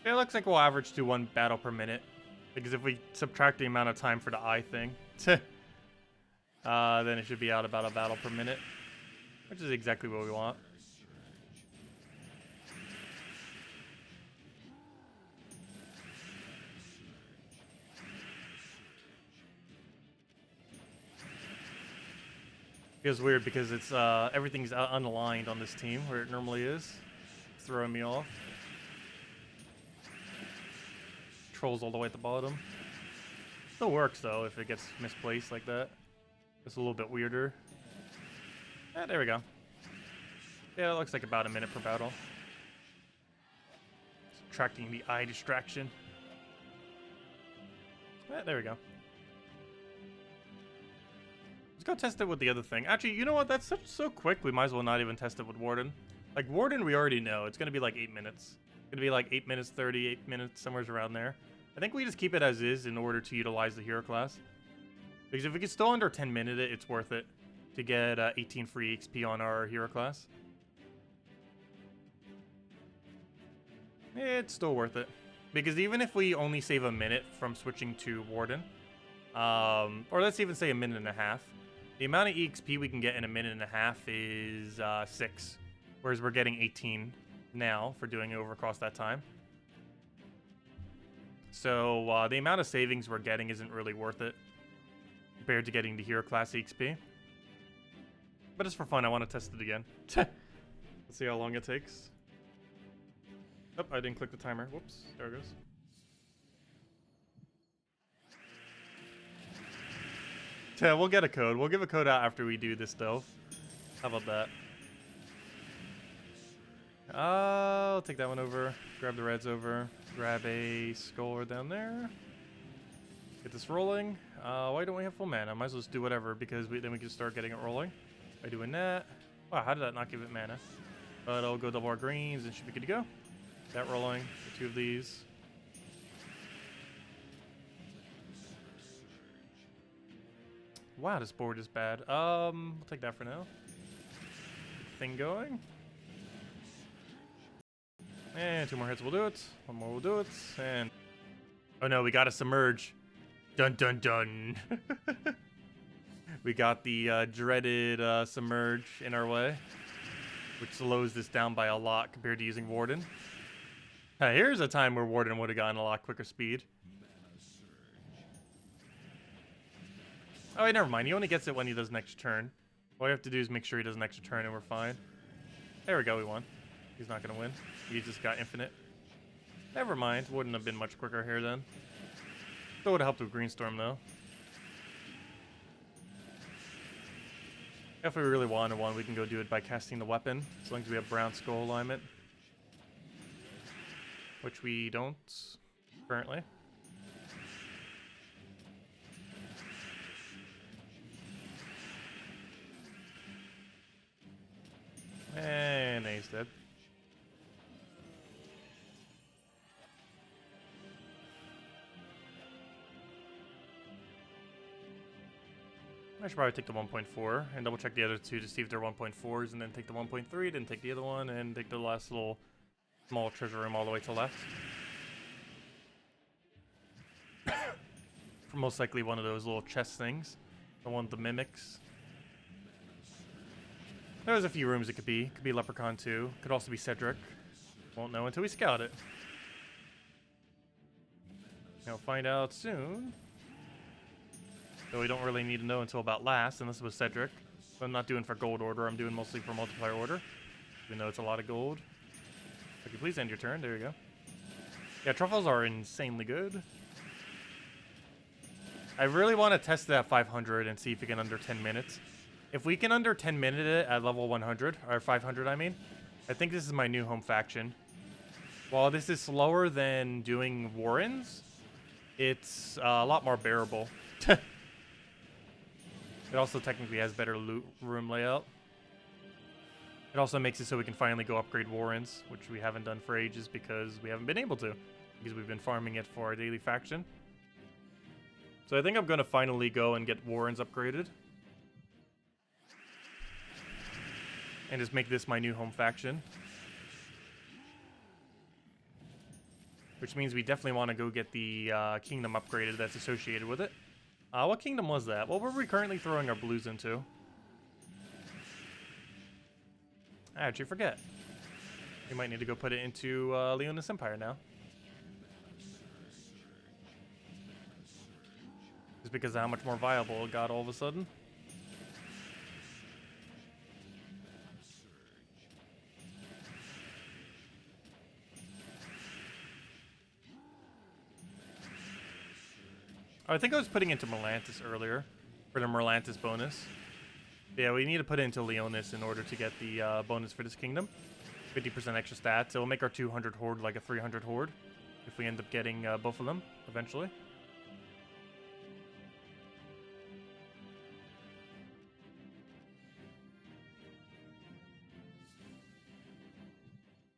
It looks like we'll average to 1 battle per minute. Because if we subtract the amount of time for the eye thing, then it should be out about a battle per minute. Which is exactly what we want. Feels weird because it's everything's unaligned on this team where it normally is. It's throwing me off. Trolls all the way at the bottom. Still works though if it gets misplaced like that. It's a little bit weirder. There we go. Yeah, it looks like about a minute per battle. subtracting the eye distraction. There we go. Let's go test it with the other thing. Actually, you know what? That's so quick. We might as well not even test it with Warden. Like, Warden, we already know. It's going to be like 8 minutes. It's going to be like 8 minutes, 38 minutes, somewhere around there. I think we just keep it as is in order to utilize the hero class. Because if we can still under 10 minute it, it's worth it to get 18 free XP on our hero class. It's still worth it. Because even if we only save a minute from switching to Warden, or let's even say a minute and a half, the amount of EXP we can get in a minute and a half is 6. Whereas we're getting 18 now for doing it over across that time. So the amount of savings we're getting isn't really worth it compared to getting the hero class EXP. But just for fun, I want to test it again. Let's see how long it takes. Oh, I didn't click the timer. Whoops. There it goes. Yeah, we'll get a code. We'll give a code out after we do this though. How about that? I'll take that one over. Grab the reds over. Grab a skull down there. Get this rolling. Why don't we have full mana? Might as well just do whatever because then we can start getting it rolling. By doing that. Wow, how did that not give it mana? But I'll go double our greens and should be good to go. That rolling. Get 2 of these. Wow, this board is bad. We'll take that for now. Thing going. And 2 more hits will do it. 1 more will do it. And oh no, we gotta submerge. Dun dun dun. We got the dreaded submerge in our way, which slows this down by a lot compared to using Warden. Here's a time where Warden would have gotten a lot quicker speed. Oh wait, never mind. He only gets it when he does an extra turn. All we have to do is make sure he does an extra turn and we're fine. There we go, we won. He's not gonna win. He just got infinite. Never mind. Wouldn't have been much quicker here then. Still would have helped with Greenstorm though. If we really wanted one, we can go do it by casting the weapon, as long as we have brown skull alignment. Which we don't, currently. And he's dead. I should probably take the 1.4 and double check the other 2 to see if they're 1.4s and then take the 1.3, then take the other one and take the last little small treasure room all the way to the left. Most likely one of those little chest things. The one with the mimics. There's a few rooms it could be. Could be Leprechaun too. Could also be Cedric. Won't know until we scout it. We'll find out soon. Though we don't really need to know until about last, unless it was Cedric. But I'm not doing for gold order, I'm doing mostly for multiplier order. Even though it's a lot of gold. Could you please end your turn? There you go. Yeah, truffles are insanely good. I really want to test that 500 and see if we can under 10 minutes. If we can under 10 minute it at level 100, or 500 I mean, I think this is my new home faction. While this is slower than doing Warrens, it's a lot more bearable. It also technically has better loot room layout. It also makes it so we can finally go upgrade Warrens, which we haven't done for ages because we haven't been able to. Because we've been farming it for our daily faction. So I think I'm going to finally go and get Warrens upgraded. And just make this my new home faction. Which means we definitely want to go get the kingdom upgraded that's associated with it. What kingdom was that? What were we currently throwing our blues into? I actually forget. We might need to go put it into Leonis Empire now. Just because of how much more viable it got all of a sudden. I think I was putting into Merlantis earlier for the Merlantis bonus. Yeah, we need to put it into Leonis in order to get the bonus for this kingdom. 50% extra stats. It'll make our 200 horde like a 300 horde if we end up getting both of them eventually.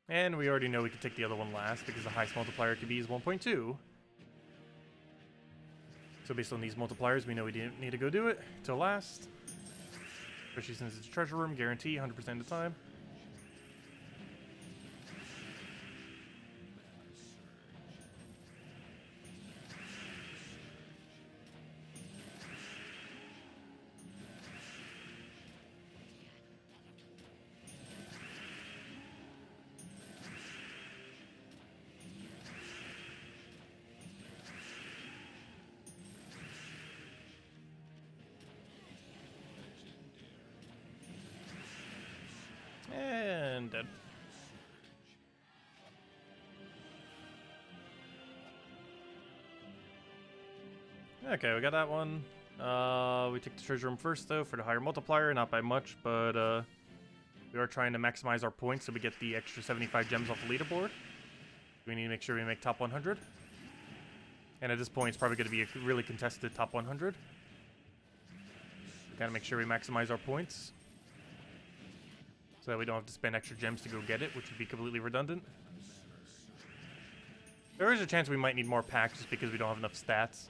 And we already know we can take the other one last because the highest multiplier it could be is 1.2. So based on these multipliers, we know we didn't need to go do it till last. Especially since it's a treasure room, guarantee 100% of the time. And dead. Okay, we got that one. We took the treasure room first, though, for the higher multiplier. Not by much, but we are trying to maximize our points so we get the extra 75 gems off the leaderboard. We need to make sure we make top 100. And at this point, it's probably going to be a really contested top 100. We gotta make sure we maximize our points, so that we don't have to spend extra gems to go get it, which would be completely redundant. There is a chance we might need more packs just because we don't have enough stats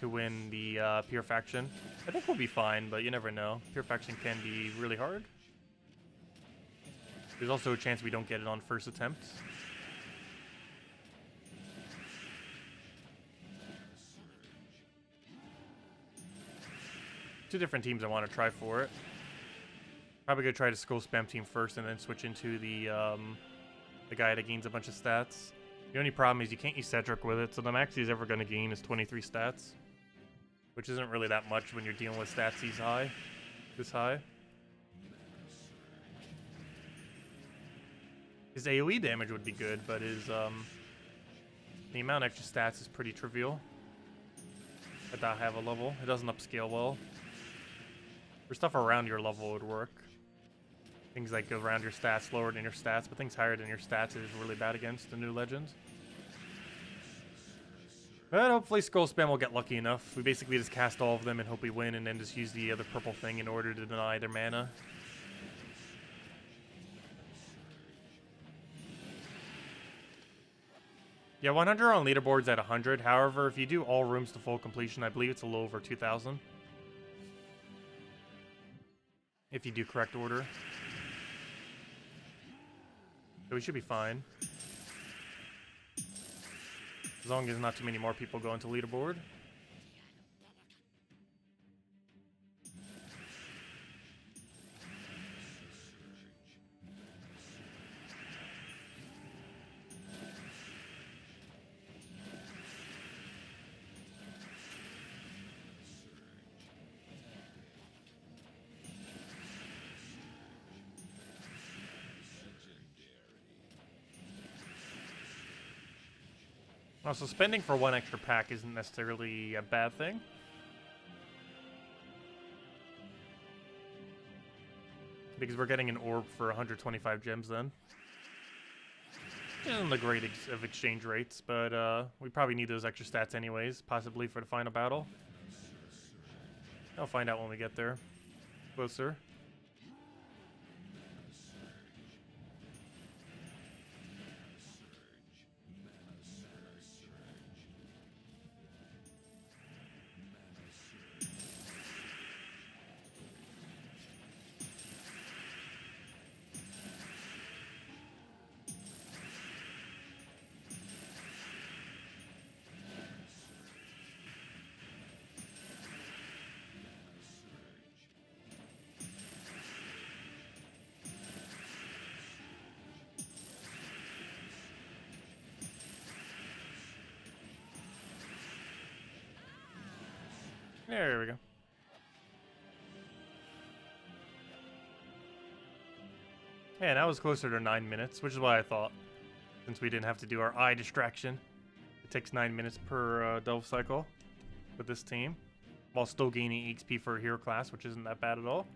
to win the pure faction. I think we'll be fine, but you never know. Pure faction can be really hard. There's also a chance we don't get it on first attempt. Two different teams I want to try for it. Probably gonna try to skull spam team first and then switch into the guy that gains a bunch of stats. The only problem is you can't use Cedric with it, so the max he's ever gonna gain is 23 stats, which isn't really that much when you're dealing with stats this high. His AoE damage would be good, but his the amount of extra stats is pretty trivial at that high of a level. It doesn't upscale well. For stuff around your level would work. Things like around your stats, lower than your stats, but things higher than your stats is really bad against the new legends. But hopefully Skull Spam will get lucky enough. We basically just cast all of them and hope we win, and then just use the other purple thing in order to deny their mana. Yeah, 100 on leaderboards at 100. However, if you do all rooms to full completion, I believe it's a little over 2,000. If you do correct order. So we should be fine. As long as not too many more people go into leaderboard. So spending for one extra pack isn't necessarily a bad thing. Because we're getting an orb for 125 gems then. Isn't the great of exchange rates, but we probably need those extra stats anyways, possibly for the final battle. I'll find out when we get there. Closer. There we go. Yeah, that was closer to 9 minutes, which is what I thought. Since we didn't have to do our eye distraction. It takes 9 minutes per delve cycle with this team, while still gaining XP for a hero class, which isn't that bad at all.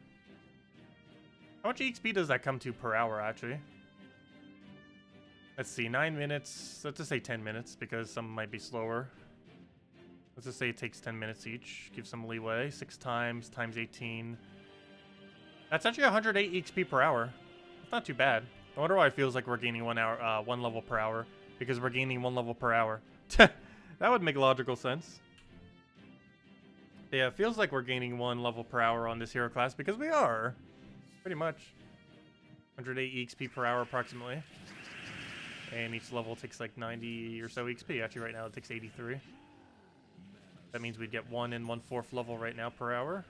How much XP does that come to per hour, actually? Let's see, 9 minutes. Let's just say 10 minutes because some might be slower. Let's just say it takes 10 minutes each. Give some leeway. 6 times 18. That's actually 108 XP per hour. It's not too bad. I wonder why it feels like we're gaining 1 level per hour. Because we're gaining 1 level per hour. That would make logical sense. Yeah, it feels like we're gaining 1 level per hour on this hero class because we are. Pretty much. 108 XP per hour approximately. And each level takes like 90 or so XP. Actually, right now it takes 83. That means we'd get 1 and 1/4 level right now per hour.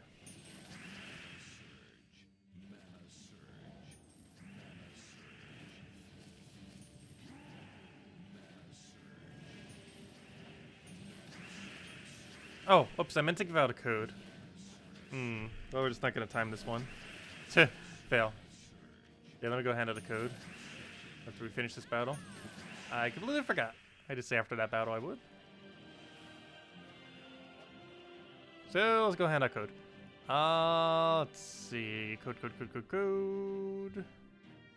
Oh, oops, I meant to give out a code. Well, we're just not going to time this one. Fail. Yeah, let me go hand out a code after we finish this battle. I completely forgot. I just say after that battle I would. So let's go hand out code. Let's see. Code.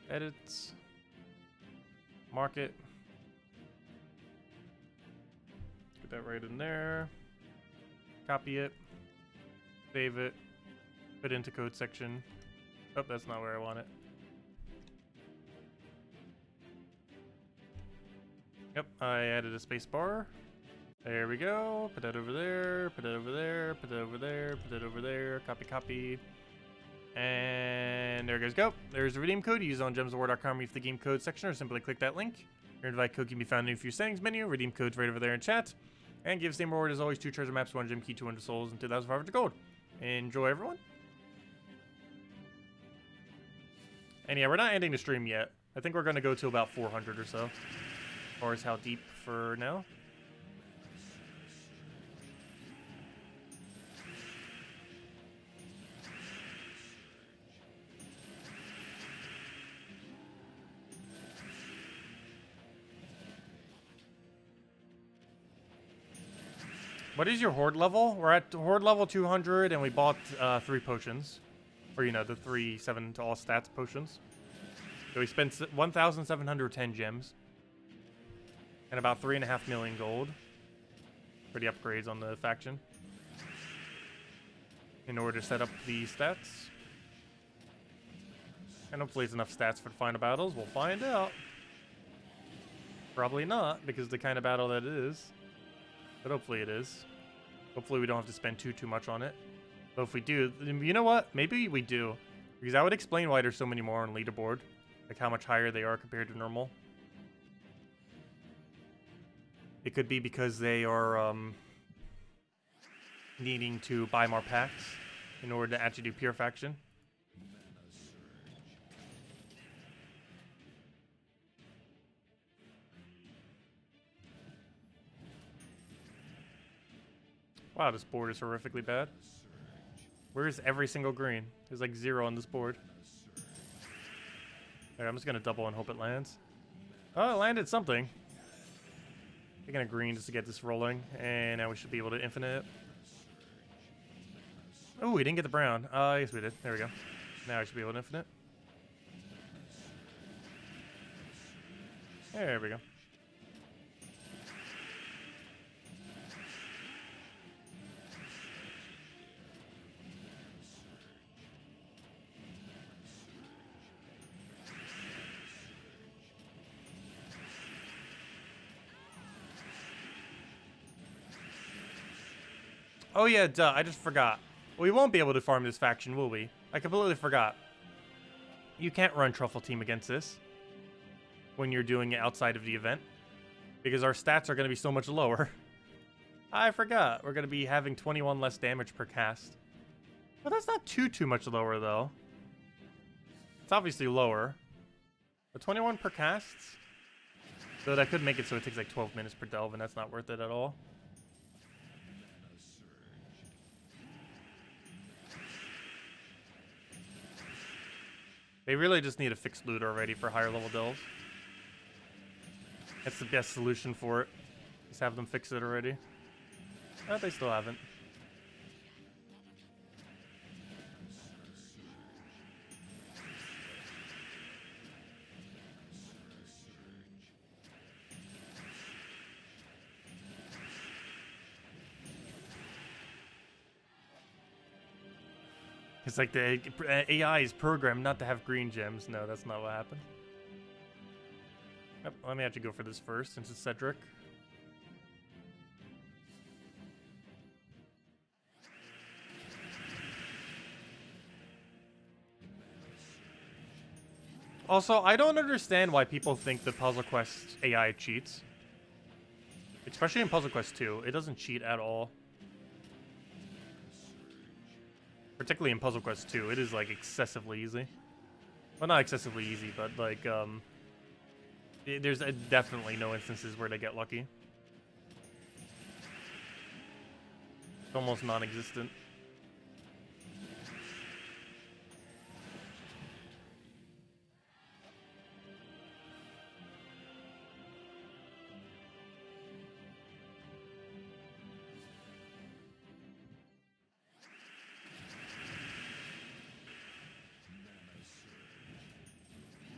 Edits. Market. Get that right in there. Copy it. Save it. Put it into code section. Oh, that's not where I want it. Yep, I added a space bar. There we go. Put that over there. Put that over there. Put that over there. Put that over there. Copy. And there goes go. There's the redeem code. Use it on gemsofwar.com. Read the game code section or simply click that link. Your invite code can be found in your settings menu. Redeem code's right over there in chat. And give same reward as always: 2 treasure maps, 1 gem key, 200 souls, and 2,500 gold. Enjoy, everyone. And yeah, we're not ending the stream yet. I think we're going to go to about 400 or so. As far as how deep for now. What is your horde level? We're at horde level 200 and we bought 3 potions. Or, you know, the 3 7 to all stats potions. So we spent 1,710 gems. And about 3.5 million gold. For the upgrades on the faction. In order to set up the stats. And hopefully it's enough stats for the final battles. We'll find out. Probably not, because the kind of battle that it is. But hopefully it is. Hopefully we don't have to spend too much on it. But if we do, you know what? Maybe we do. Because that would explain why there's so many more on leaderboard. Like how much higher they are compared to normal. It could be because they are needing to buy more packs in order to actually do pure faction. Wow, this board is horrifically bad. Where's every single green? There's like 0 on this board. Alright, I'm just gonna double and hope it lands. Oh, it landed something. Taking a green just to get this rolling, and now we should be able to infinite it. Oh, we didn't get the brown. Yes, we did. There we go. Now I should be able to infinite. There we go. Oh yeah, duh, I just forgot. We won't be able to farm this faction, will we? I completely forgot. You can't run Truffle Team against this when you're doing it outside of the event, because our stats are going to be so much lower. I forgot. We're going to be having 21 less damage per cast. But that's not too much lower, though. It's obviously lower. But 21 per cast? So that could make it so it takes like 12 minutes per delve, and that's not worth it at all. They really just need a fixed loot already for higher level delves. That's the best solution for it. Just have them fix it already. But they still haven't. It's like the AI is programmed not to have green gems. No, that's not what happened. Yep, let me actually go for this first since it's Cedric. Also, I don't understand why people think the Puzzle Quest AI cheats. Especially in Puzzle Quest 2. It doesn't cheat at all. Particularly in Puzzle Quest 2. It is, like, excessively easy. Well, not excessively easy, but, like, there's definitely no instances where they get lucky. It's almost non-existent.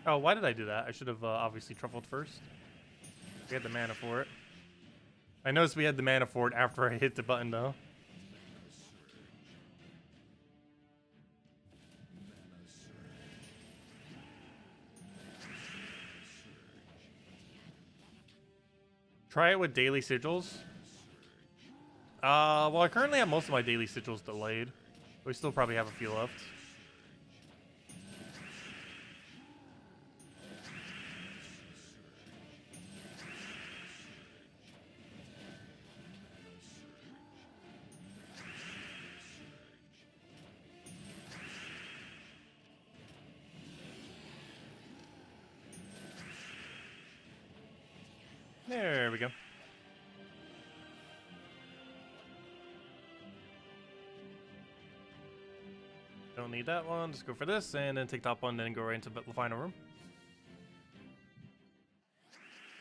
Oh, why did I do that? I should have obviously truffled first. We had the mana for it. I noticed we had the mana for it after I hit the button, though. Try it with daily sigils. Well, I currently have most of my daily sigils delayed. We still probably have a few left. There we go. Don't need that one. Just go for this, and then take top one, then go right into the final room.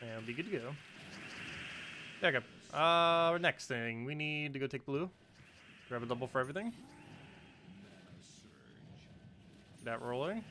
And be good to go. There we go. Our next thing, we need to go take blue. Grab a double for everything. That rolling.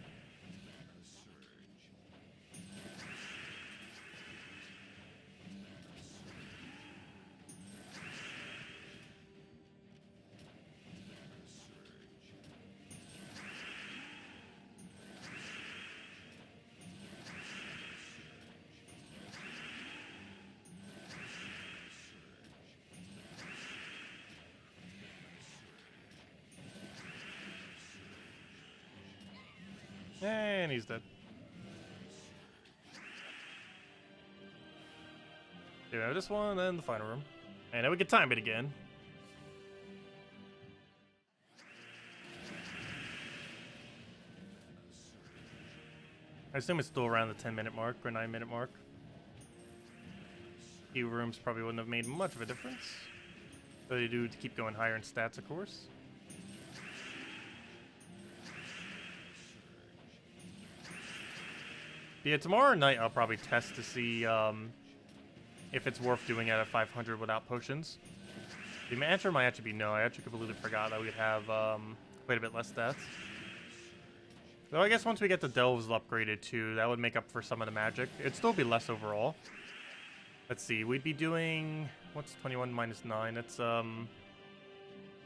And he's dead. Do we have this one and the final room. And now we can time it again. I assume it's still around the 10-minute mark or 9-minute mark. Few rooms probably wouldn't have made much of a difference. But they do to keep going higher in stats, of course. Yeah, tomorrow night I'll probably test to see if it's worth doing at a 500 without potions. The answer might actually be no. I actually completely forgot that we'd have quite a bit less stats. Though I guess once we get the delves upgraded too, that would make up for some of the magic. It'd still be less overall. Let's see, we'd be doing... What's 21 minus 9? That's,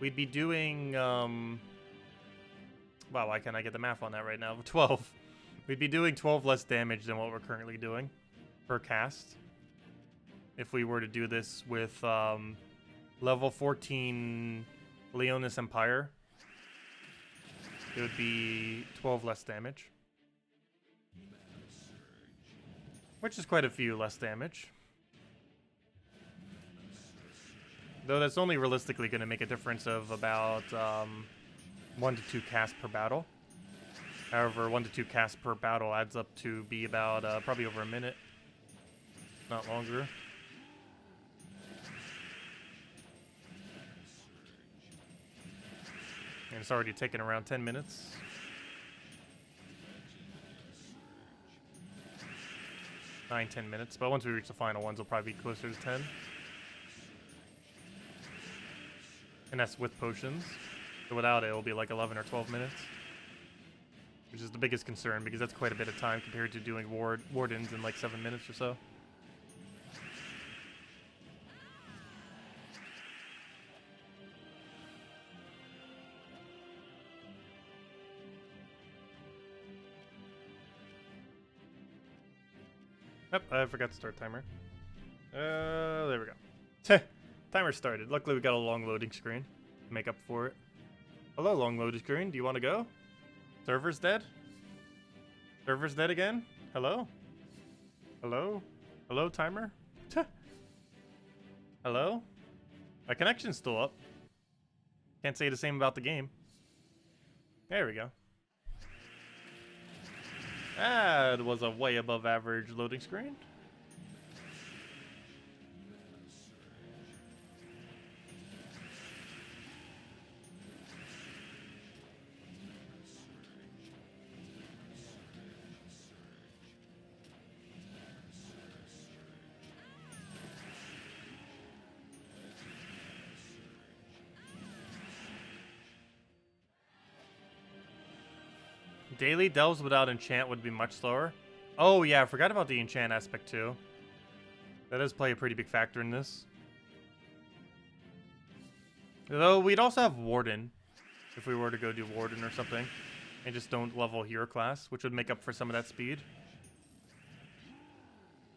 we'd be doing, wow, why can't I get the math on that right now? 12. We'd be doing 12 less damage than what we're currently doing per cast. If we were to do this with level 14 Leonis Empire, it would be 12 less damage. Which is quite a few less damage. Though that's only realistically going to make a difference of about 1 to 2 casts per battle. However, 1 to 2 casts per battle adds up to be about probably over a minute. Not longer. And it's already taken around 10 minutes. Nine, 10 minutes. But once we reach the final ones, it'll probably be closer to 10. And that's with potions. So without it, it'll be like 11 or 12 minutes. Which is the biggest concern, because that's quite a bit of time compared to doing wardens in like 7 minutes or so. Yep, I forgot to start timer. There we go. Timer started. Luckily we got a long loading screen to make up for it. Hello, long loading screen. Do you want to go? Server's dead? Server's dead again? Hello? Hello? Hello, timer? Hello? My connection's still up. Can't say the same about the game. There we go. That was a way above average loading screen. Daily delves without enchant would be much slower. Oh yeah, I forgot about the enchant aspect too. That does play a pretty big factor in this. Though we'd also have warden if we were to go do warden or something, and just don't level hero class, which would make up for some of that speed.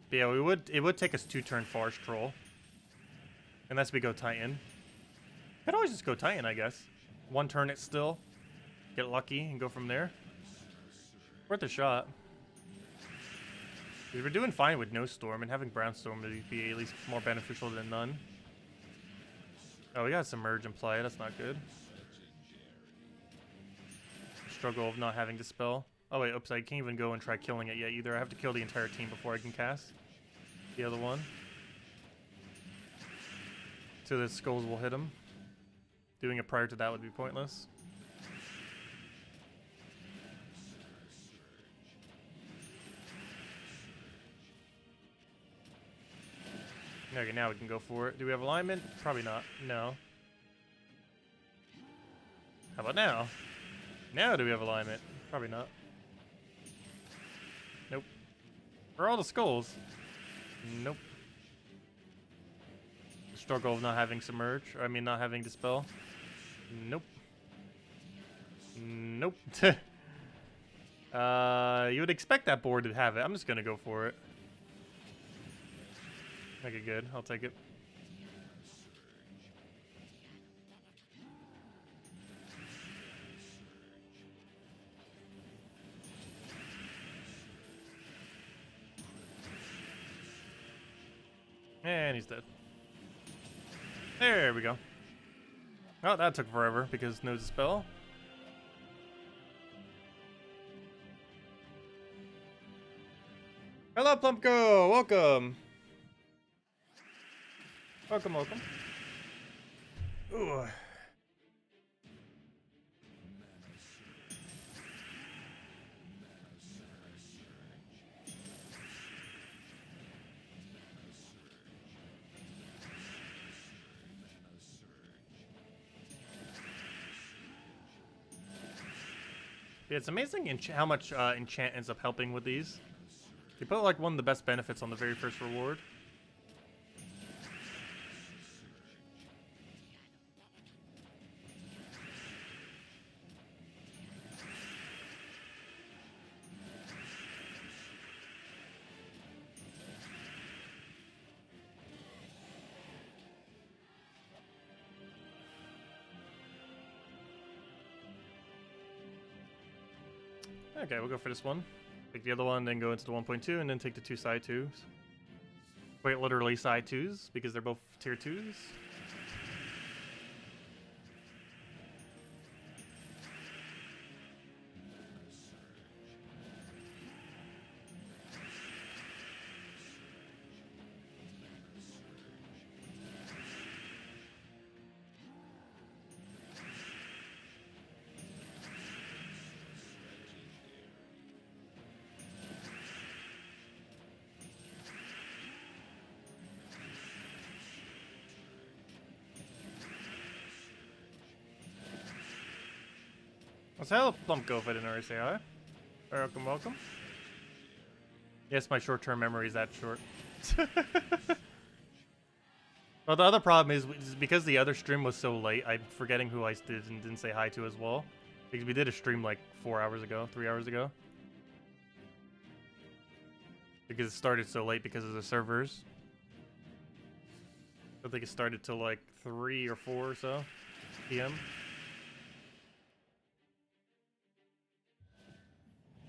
But yeah, it would take us 2 turn forest troll, unless we go titan. Could always just go titan, I guess. 1 turn it still, get lucky and go from there. Worth a shot. We're doing fine with no storm, and having brown storm would be at least more beneficial than none. Oh, we got some merge in play. That's not good. Struggle of not having dispel. Oh wait, oops! I can't even go and try killing it yet either. I have to kill the entire team before I can cast the other one. So the skulls will hit him. Doing it prior to that would be pointless. Okay, now we can go for it. Do we have alignment? Probably not. No. How about now? Now do we have alignment? Probably not. Nope. Where are all the skulls? Nope. The struggle of not having submerge. Or, I mean, not having dispel. Nope. Nope. You would expect that board to have it. I'm just gonna go for it. Okay, good. I'll take it. And he's dead. There we go. Oh, that took forever because no dispel. Hello, Plumpko! Welcome! Welcome, welcome. Ooh. Yeah, it's amazing how much enchant ends up helping with these. You put like one of the best benefits on the very first reward. Okay, we'll go for this one. Take the other one, then go into the 1.2, and then take the 2 side 2s. Quite literally side 2s, because they're both tier 2s. Let's help Plump go if I didn't already say hi. Welcome, welcome. Yes, my short-term memory is that short. Well, the other problem is because the other stream was so late, I'm forgetting who I did and didn't say hi to as well. Because we did a stream like 4 hours ago, 3 hours ago. because it started so late because of the servers. I think it started till like 3 or 4 or so p.m.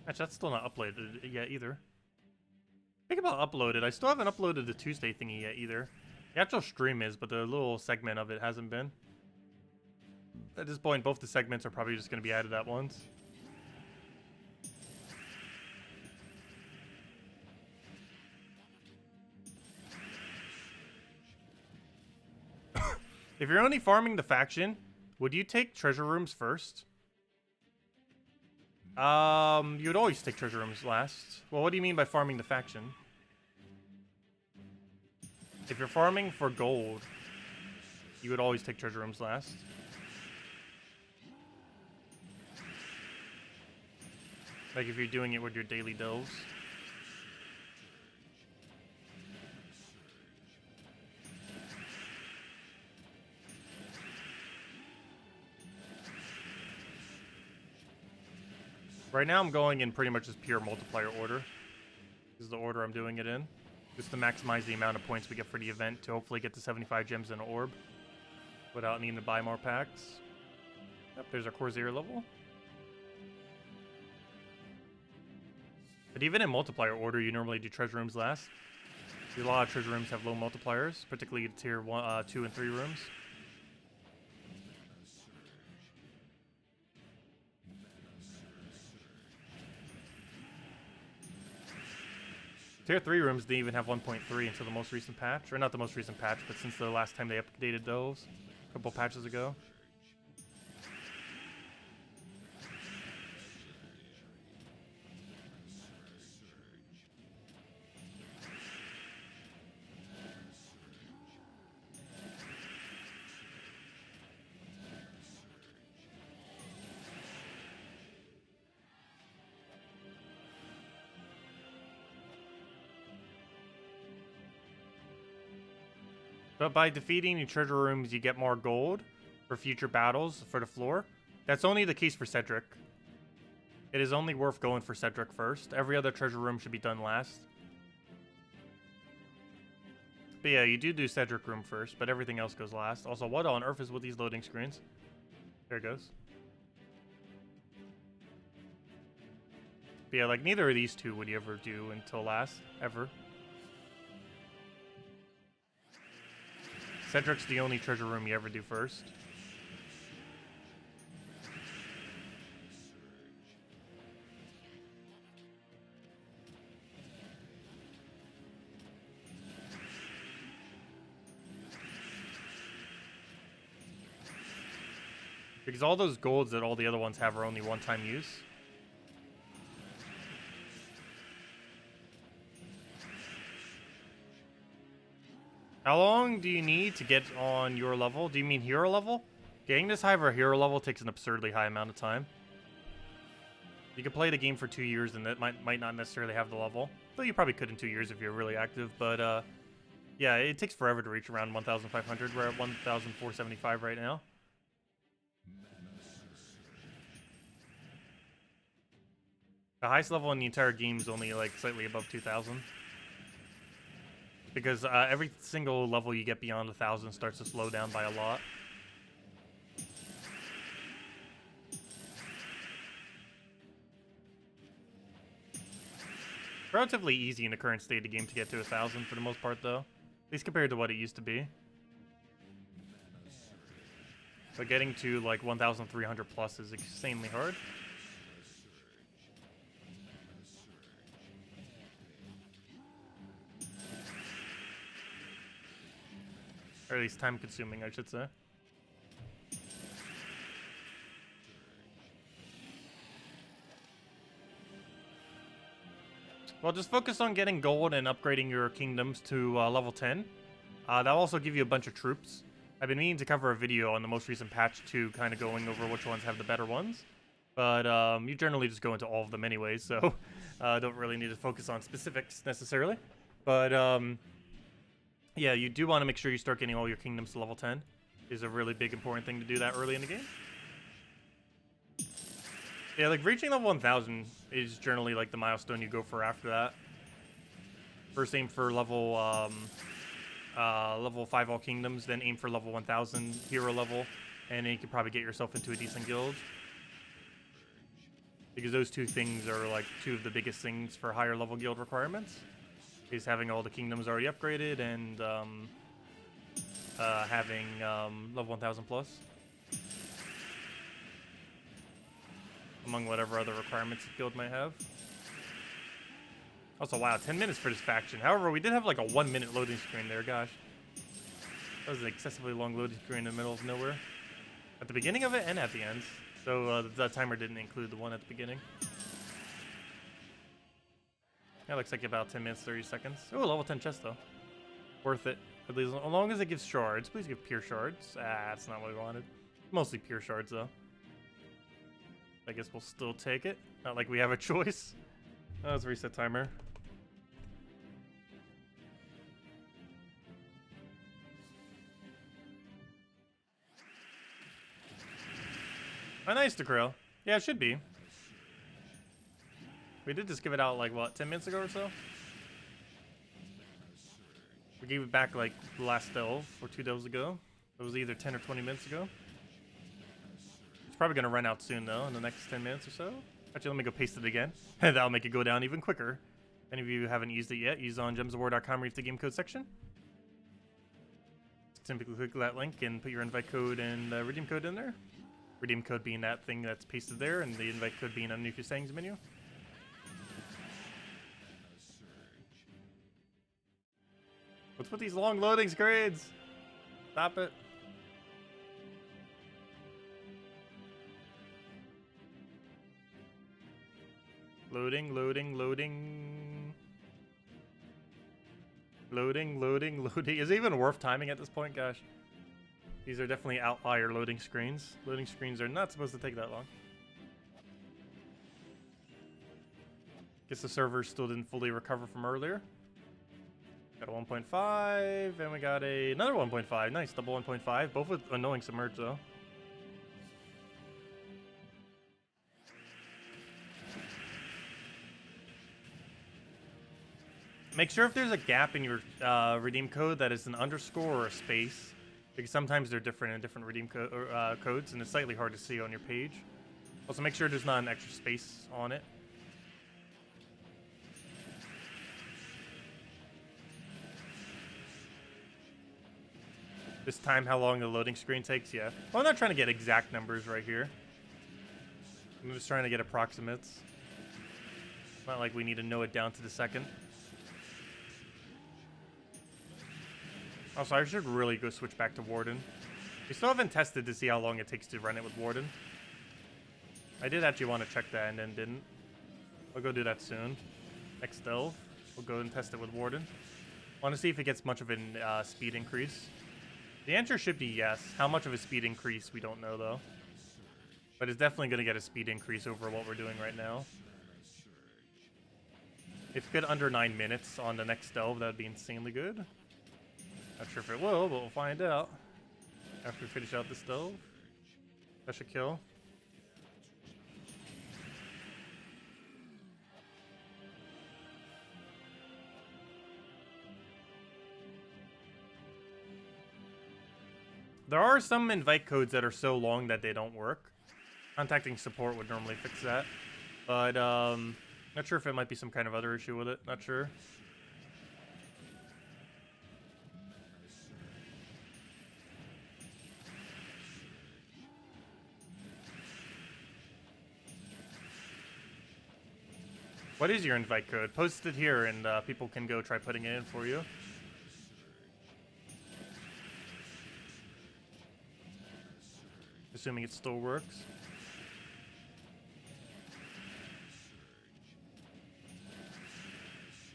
Actually, that's still not uploaded yet either. Think about uploaded. I still haven't uploaded the Tuesday thingy yet either. The actual stream is, but the little segment of it hasn't been. At this point, both the segments are probably just going to be added at once. If you're only farming the faction, would you take treasure rooms first? You would always take treasure rooms last. Well, what do you mean by farming the faction? If you're farming for gold, you would always take treasure rooms last. Like if you're doing it with your daily delves. Right now I'm going in pretty much just pure multiplier order. This is the order I'm doing it in. Just to maximize the amount of points we get for the event to hopefully get to 75 gems in an orb. Without needing to buy more packs. Yep, there's our Corsair level. But even in multiplier order, you normally do treasure rooms last. A lot of treasure rooms have low multipliers, particularly tier 1, 2, and 3 rooms. Tier 3 rooms didn't even have 1.3 until the most recent patch. Or not the most recent patch, but since the last time they updated those. A couple patches ago. But by defeating the treasure rooms, you get more gold for future battles for the floor. That's only the case for Cedric. It is only worth going for Cedric first. Every other treasure room should be done last. But yeah, you do Cedric room first, but everything else goes last. Also, what on earth is with these loading screens? There it goes. But yeah, like neither of these two would you ever do until last, ever. Cedric's the only treasure room you ever do first. Because all those golds that all the other ones have are only one-time use. How long do you need to get on your level? Do you mean hero level? Getting this high of a hero level takes an absurdly high amount of time. You could play the game for 2 years and that might not necessarily have the level. Though you probably could in 2 years if you're really active, but yeah, it takes forever to reach around 1,500. We're at 1,475 right now. The highest level in the entire game is only like slightly above 2,000. Because every single level you get beyond 1,000 starts to slow down by a lot. Relatively easy in the current state of the game to get to 1,000 for the most part, though. At least compared to what it used to be. But getting to like 1,300 plus is insanely hard. Or at least time consuming, I should say. Well, just focus on getting gold and upgrading your kingdoms to level 10. That'll also give you a bunch of troops. I've been meaning to cover a video on the most recent patch too, kind of going over which ones have the better ones. But you generally just go into all of them anyways, so don't really need to focus on specifics necessarily. But yeah, you do want to make sure you start getting all your kingdoms to level 10. Is a really big important thing to do that early in the game. Yeah, like reaching level 1,000 is generally like the milestone you go for after that. First aim for level 5 all kingdoms, then aim for level 1000 hero level, and then you can probably get yourself into a decent guild. Because those two things are like two of the biggest things for higher level guild requirements. Is having all the kingdoms already upgraded and having level 1000 plus. Among whatever other requirements the guild might have. Also, wow, 10 minutes for this faction. However, we did have like a 1 minute loading screen there, gosh. That was an excessively long loading screen in the middle of nowhere. At the beginning of it and at the end. So the timer didn't include the one at the beginning. Yeah, looks like about 10 minutes, 30 seconds. Oh, level 10 chest though. Worth it. At least as long as it gives shards. Please give pure shards. Ah, that's not what we wanted. Mostly pure shards though. I guess we'll still take it. Not like we have a choice. Oh, let's reset timer. Oh, nice, Dekrill. Yeah, it should be. We did just give it out, like, what, 10 minutes ago or so? We gave it back, like, the last delve, or 2 delves ago. It was either 10 or 20 minutes ago. It's probably going to run out soon, though, in the next 10 minutes or so. Actually, let me go paste it again. That'll make it go down even quicker. If any of you haven't used it yet, use it on gemsofwar.com, read the game code section. Simply click that link and put your invite code and redeem code in there. Redeem code being that thing that's pasted there, and the invite code being underneath your settings menu. What's with these long loading screens? Stop it. Loading, loading, loading. Loading, loading, loading. Is it even worth timing at this point? Gosh. These are definitely outlier loading screens. Loading screens are not supposed to take that long. Guess the server still didn't fully recover from earlier. Got a 1.5, and we got another 1.5. Nice, double 1.5. Both with annoying submerge, though. Make sure if there's a gap in your redeem code that is an underscore or a space. Because sometimes they're different in different redeem codes, and it's slightly hard to see on your page. Also, make sure there's not an extra space on it. This time, how long the loading screen takes, yeah. Well, I'm not trying to get exact numbers right here. I'm just trying to get approximates. It's not like we need to know it down to the second. Also, I should really go switch back to Warden. We still haven't tested to see how long it takes to run it with Warden. I did actually want to check that and then didn't. I'll go do that soon. Next delve, we'll go and test it with Warden. Want to see if it gets much of a speed increase. The answer should be yes. How much of a speed increase, we don't know though. But it's definitely going to get a speed increase over what we're doing right now. If we get under 9 minutes on the next delve, that would be insanely good. Not sure if it will, but we'll find out after we finish out this delve. That should kill. There are some invite codes that are so long that they don't work. Contacting support would normally fix that. But, not sure if it might be some kind of other issue with it. Not sure. What is your invite code? Post it here and people can go try putting it in for you. Assuming it still works.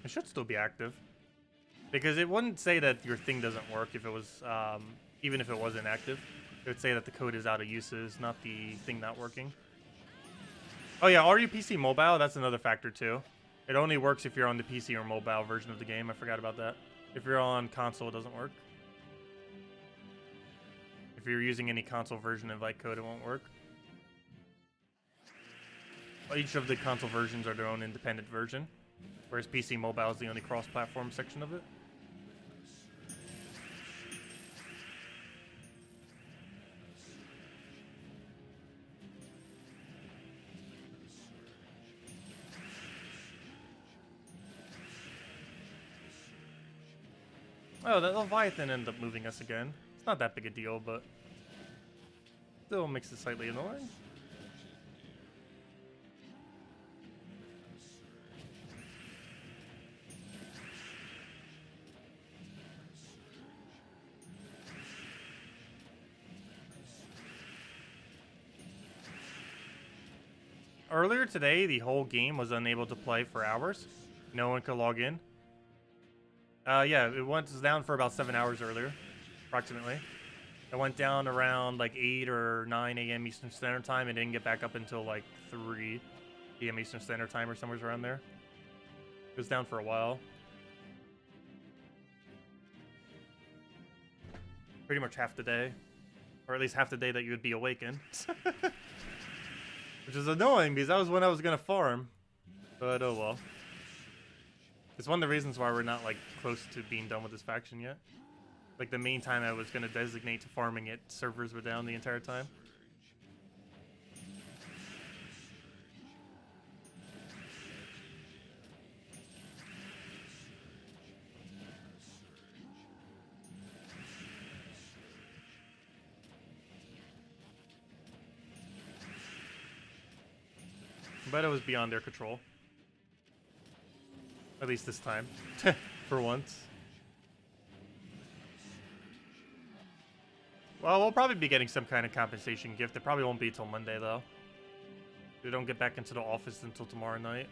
It should still be active. Because it wouldn't say that your thing doesn't work if it was, even if it wasn't active. It would say that the code is out of uses, not the thing not working. Oh yeah, are you PC mobile? That's another factor too. It only works if you're on the PC or mobile version of the game. I forgot about that. If you're on console, it doesn't work. If you're using any console version invite code, it won't work. Each of the console versions are their own independent version. Whereas PC Mobile is the only cross-platform section of it. Oh, the Leviathan ended up moving us again. It's not that big a deal, but still makes it slightly annoying. Earlier today, the whole game was unable to play for hours. No one could log in. Yeah, it went down for about 7 hours earlier, approximately. It went down around like 8 or 9 a.m. Eastern Standard Time and didn't get back up until like 3 p.m. Eastern Standard Time or somewhere around there. It was down for a while. Pretty much half the day. Or at least half the day that you would be awakened. Which is annoying because that was when I was going to farm. But oh well. It's one of the reasons why we're not like close to being done with this faction yet. Like the main time I was going to designate to farming it, servers were down the entire time. But it was beyond their control. At least this time. For once. Well, we'll probably be getting some kind of compensation gift. It probably won't be till Monday, though. We don't get back into the office until tomorrow night.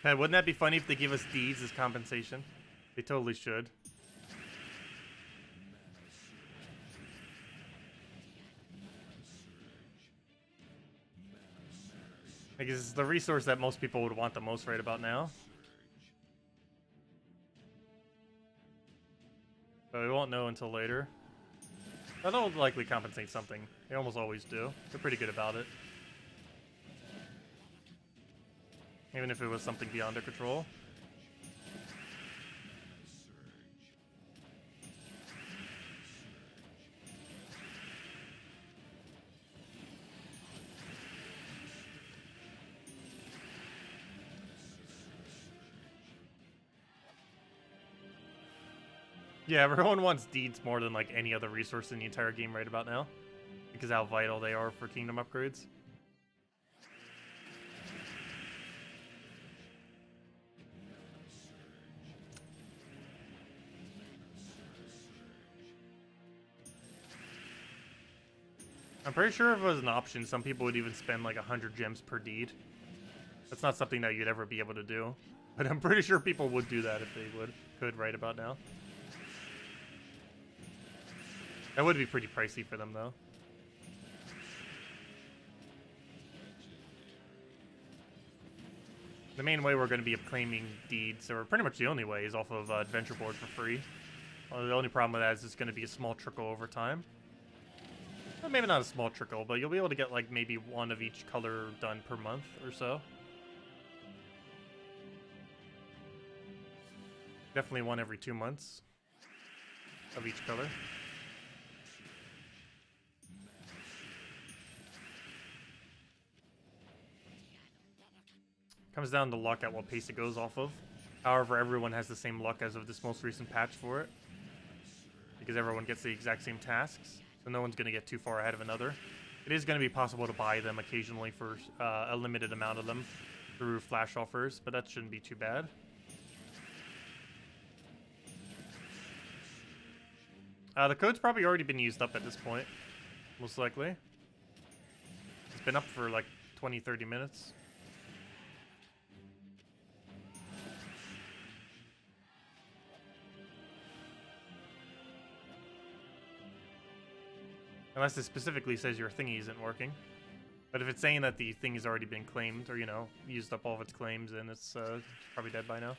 Hey, wouldn't that be funny if they give us deeds as compensation? They totally should. Because it's the resource that most people would want the most right about now. But we won't know until later. That'll likely compensate something. They almost always do. They're pretty good about it. Even if it was something beyond their control. Yeah, everyone wants deeds more than like any other resource in the entire game right about now. Because how vital they are for kingdom upgrades. I'm pretty sure if it was an option, some people would even spend like 100 gems per deed. That's not something that you'd ever be able to do. But I'm pretty sure people would do that if they could right about now. That would be pretty pricey for them, though. The main way we're going to be claiming deeds, or pretty much the only way, is off of Adventure Board for free. Well, the only problem with that is it's going to be a small trickle over time. Well, maybe not a small trickle, but you'll be able to get like maybe one of each color done per month or so. Definitely one every 2 months of each color. Comes down to luck at what pace it goes off of. However, everyone has the same luck as of this most recent patch for it. Because everyone gets the exact same tasks. So no one's going to get too far ahead of another. It is going to be possible to buy them occasionally for a limited amount of them through flash offers, but that shouldn't be too bad. The code's probably already been used up at this point. Most likely. It's been up for like 20-30 minutes. Unless it specifically says your thingy isn't working. But if it's saying that the thing has already been claimed, or, you know, used up all of its claims, then it's probably dead by now.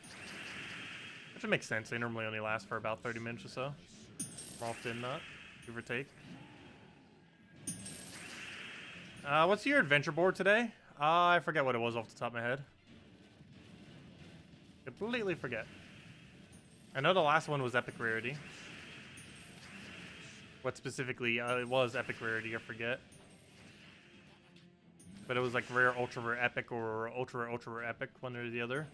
Which would make sense. They normally only last for about 30 minutes or so. More often than not, give or take. What's your adventure board today? I forget what it was off the top of my head. Completely forget. I know the last one was epic rarity. What specifically it was epic rarity, I forget. But it was like rare, ultra rare, epic, or ultra rare, epic, one or the other.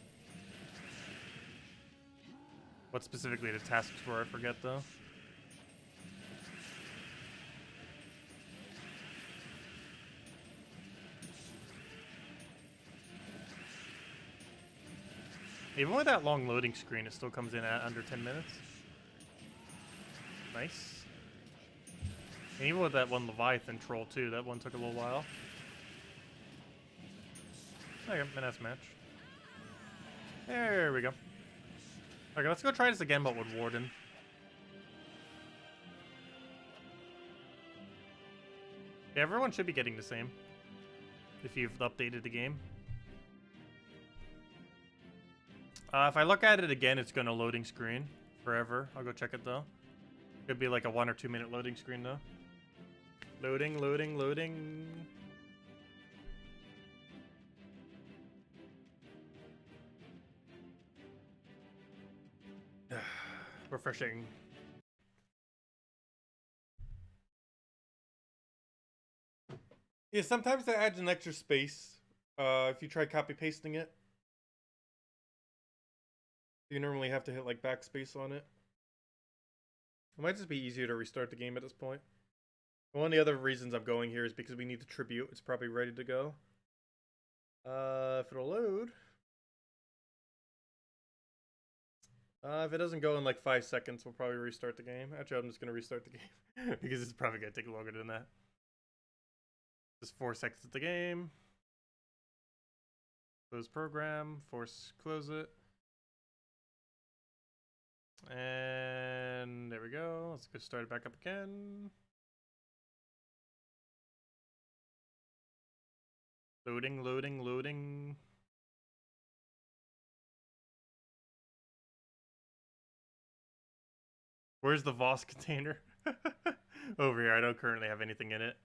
What specifically the tasks were, I forget though. Even with that long loading screen, it still comes in at under 10 minutes. Nice. And even with that one Leviathan troll too, that one took a little while. Okay, nice match. There we go. Okay, let's go try this again, but with Warden. Yeah, everyone should be getting the same if you've updated the game. If I look at it again, it's going to loading screen forever. I'll go check it though. Could be like a 1 or 2 minute loading screen though. Loading, loading, loading. Refreshing. Yeah, sometimes that adds an extra space if you try copy pasting it. You normally have to hit like backspace on it. It might just be easier to restart the game at this point. One of the other reasons I'm going here is because we need the tribute. It's probably ready to go. If it'll load. If it doesn't go in like 5 seconds, we'll probably restart the game. Actually, I'm just going to restart the game because it's probably going to take longer than that. Just 4 seconds of the game. Close program. Force close it. And there we go. Let's go start it back up again. Loading, loading, loading. Where's the Voss container? Over here. I don't currently have anything in it.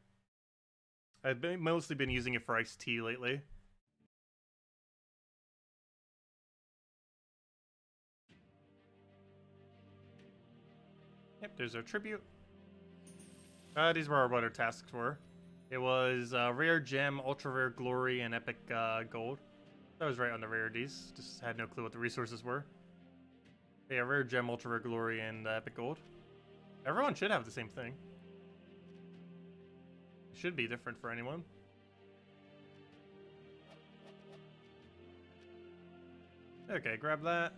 I've mostly been using it for iced tea lately. Yep, there's our tribute. These were what our tasks were. It was rare gem, ultra rare glory, and epic gold. That was right on the rarities. Just had no clue what the resources were. Yeah, rare gem, ultra rare glory, and epic gold. Everyone should have the same thing. It should be different for anyone. Okay, grab that.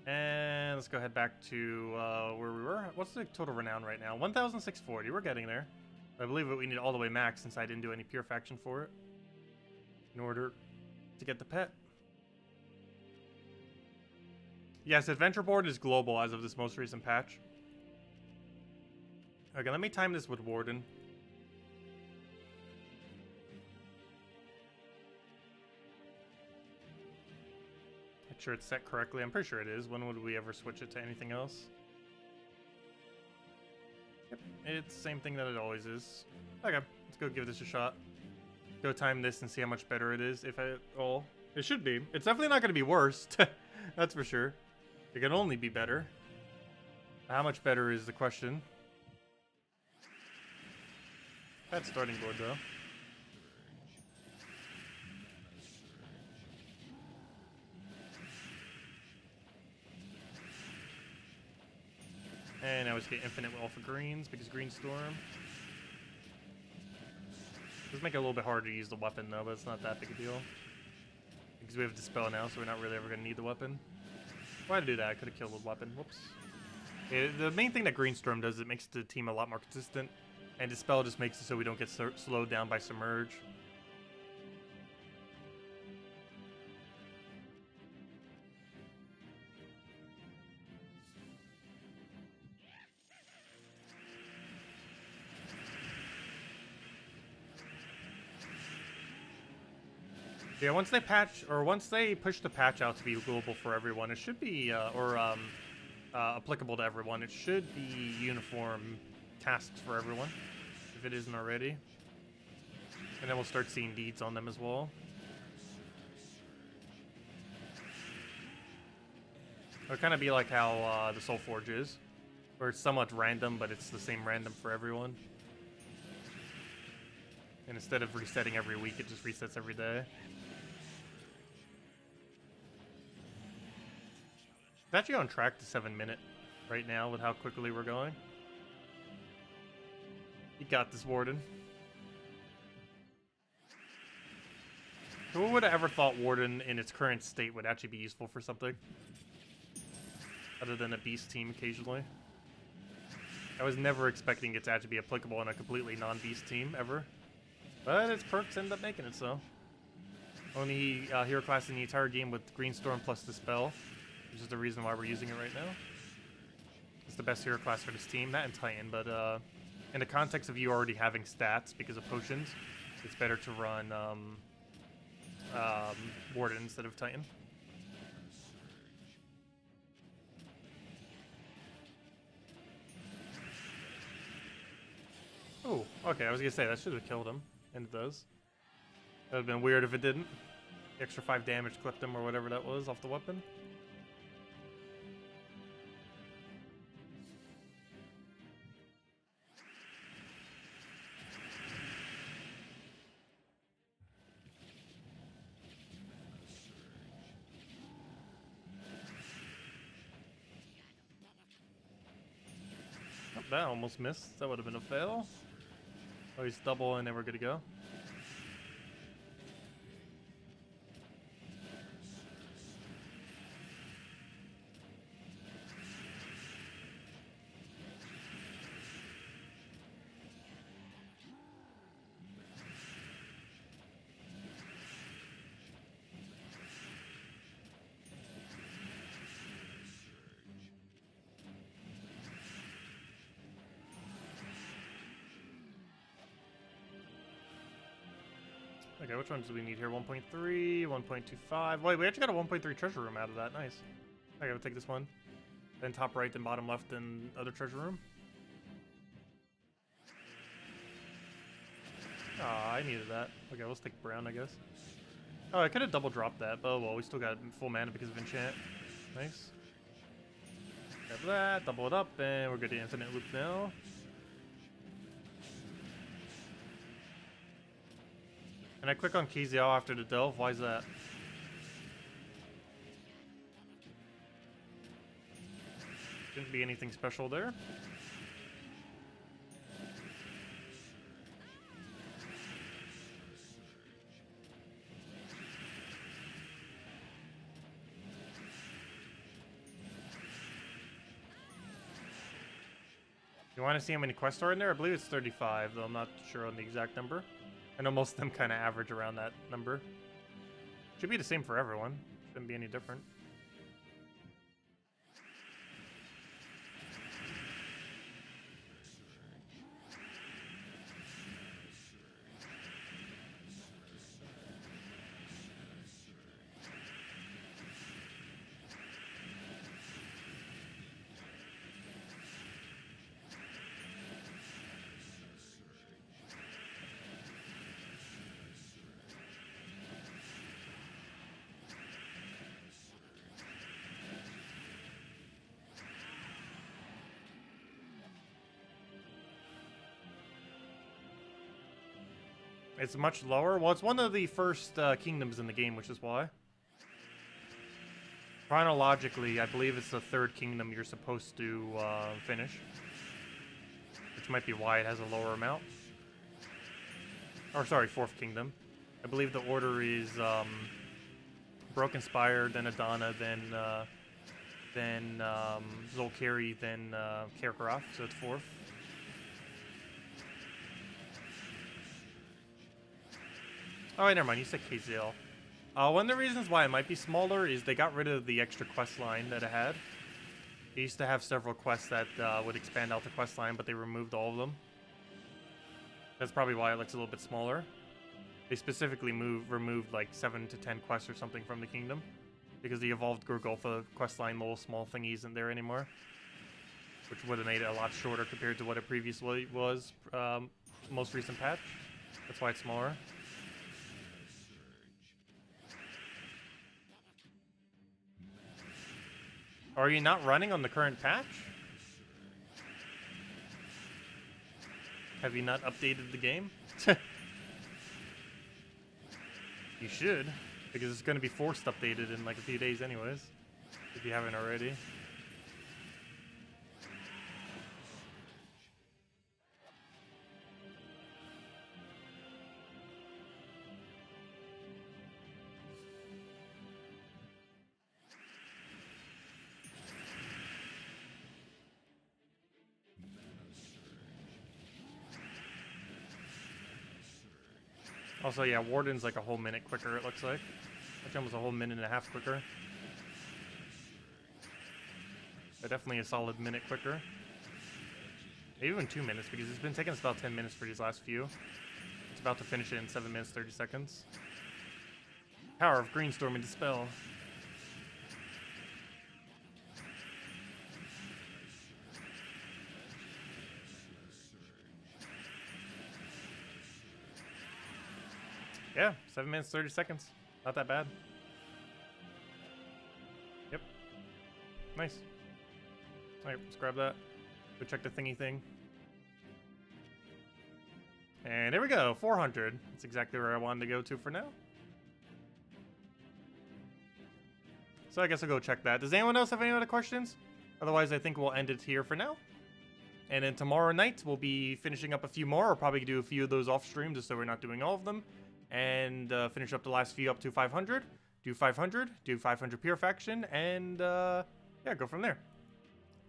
And let's go head back to where we were. What's the total renown right now? 1,640. We're getting there. I believe that we need all the way max since I didn't do any pure faction for it in order to get the pet. Yes, adventure board is global as of this most recent patch. Okay, let me time this with Warden. Make sure it's set correctly. I'm pretty sure it is. When would we ever switch it to anything else? Yep, it's the same thing that it always is. Okay, let's go give this a shot. Go time this and see how much better it is, if at all. It should be. It's definitely not going to be worse. That's for sure. It can only be better. How much better is the question. Bad starting board, though. And now we just get infinite alpha greens because green storm. Does make it a little bit harder to use the weapon though, but it's not that big a deal. Because we have Dispel now, so we're not really ever going to need the weapon. Why did I do that? I could have killed the weapon. Whoops. Yeah, the main thing that green storm does is it makes the team a lot more consistent. And Dispel just makes it so we don't get slowed down by Submerge. Yeah, once they patch, or once they push the patch out to be global for everyone, it should be, applicable to everyone. It should be uniform tasks for everyone, if it isn't already. And then we'll start seeing deeds on them as well. It'll kind of be like how the Soul Forge is, where it's somewhat random, but it's the same random for everyone. And instead of resetting every week, it just resets every day. It's actually on track to 7-minute right now with how quickly we're going. You got this, Warden. Who would have ever thought Warden in its current state would actually be useful for something? Other than a beast team occasionally. I was never expecting it to actually be applicable in a completely non-beast team, ever. But its perks end up making it so. Only hero class in the entire game with Greenstorm plus Dispel, which is the reason why we're using it right now. It's the best hero class for this team, that and Titan, but in the context of you already having stats because of potions, it's better to run Warden instead of Titan. Oh, okay, I was gonna say, that should have killed him, and it does. That would have been weird if it didn't. The extra 5 damage clipped him or whatever that was off the weapon. That almost missed. That would have been a fail. Oh, he's double and then we're good to go. Okay, which ones do we need here? 1.3, 1.25. Wait, we actually got a 1.3 treasure room out of that. Nice. Okay, we'll take this one. Then top right, then bottom left, then other treasure room. Ah, I needed that. Okay, let's take brown, I guess. Oh, I could have double dropped that, but oh well, we still got full mana because of enchant. Nice. Grab that, double it up, and we're good to infinite loop now. Can I click on Kiziao after the delve? Why is that? Shouldn't be anything special there. You want to see how many quests are in there? I believe it's 35, though I'm not sure on the exact number. I know most of them kind of average around that number. Should be the same for everyone. Shouldn't be any different. It's much lower. Well, it's one of the first kingdoms in the game, which is why. Chronologically, I believe it's the 3rd kingdom you're supposed to finish. Which might be why it has a lower amount. Or, sorry, 4th kingdom. I believe the order is Broken Spire, then Adana, then Zolkari, then Karkaroth, so it's 4th. Oh, wait, never mind. You said KZL. One of the reasons why it might be smaller is they got rid of the extra quest line that it had. It used to have several quests that would expand out the quest line, but they removed all of them. That's probably why it looks a little bit smaller. They specifically removed like 7 to 10 quests or something from the kingdom, because the evolved Gorgolfa quest line little small thingy isn't there anymore, which would have made it a lot shorter compared to what it previously was most recent patch. That's why it's smaller. Are you not running on the current patch? Have you not updated the game? You should, because it's going to be forced updated in like a few days anyways, if you haven't already. Also, yeah, Warden's like a whole minute quicker, it looks like. Which almost a whole minute and a half quicker. But definitely a solid minute quicker. Maybe even 2 minutes, because it's been taking us about 10 minutes for these last few. It's about to finish it in 7 minutes, 30 seconds. Power of Greenstorm and Dispel. Yeah, 7 minutes, 30 seconds. Not that bad. Yep. Nice. Alright, let's grab that. Go check the thingy thing. And there we go, 400. That's exactly where I wanted to go to for now. So I guess I'll go check that. Does anyone else have any other questions? Otherwise, I think we'll end it here for now. And then tomorrow night, we'll be finishing up a few more. I'll probably do a few of those off stream, just so we're not doing all of them. And finish up the last few up to 500. Do 500. Do 500 Pure Faction. And yeah, go from there.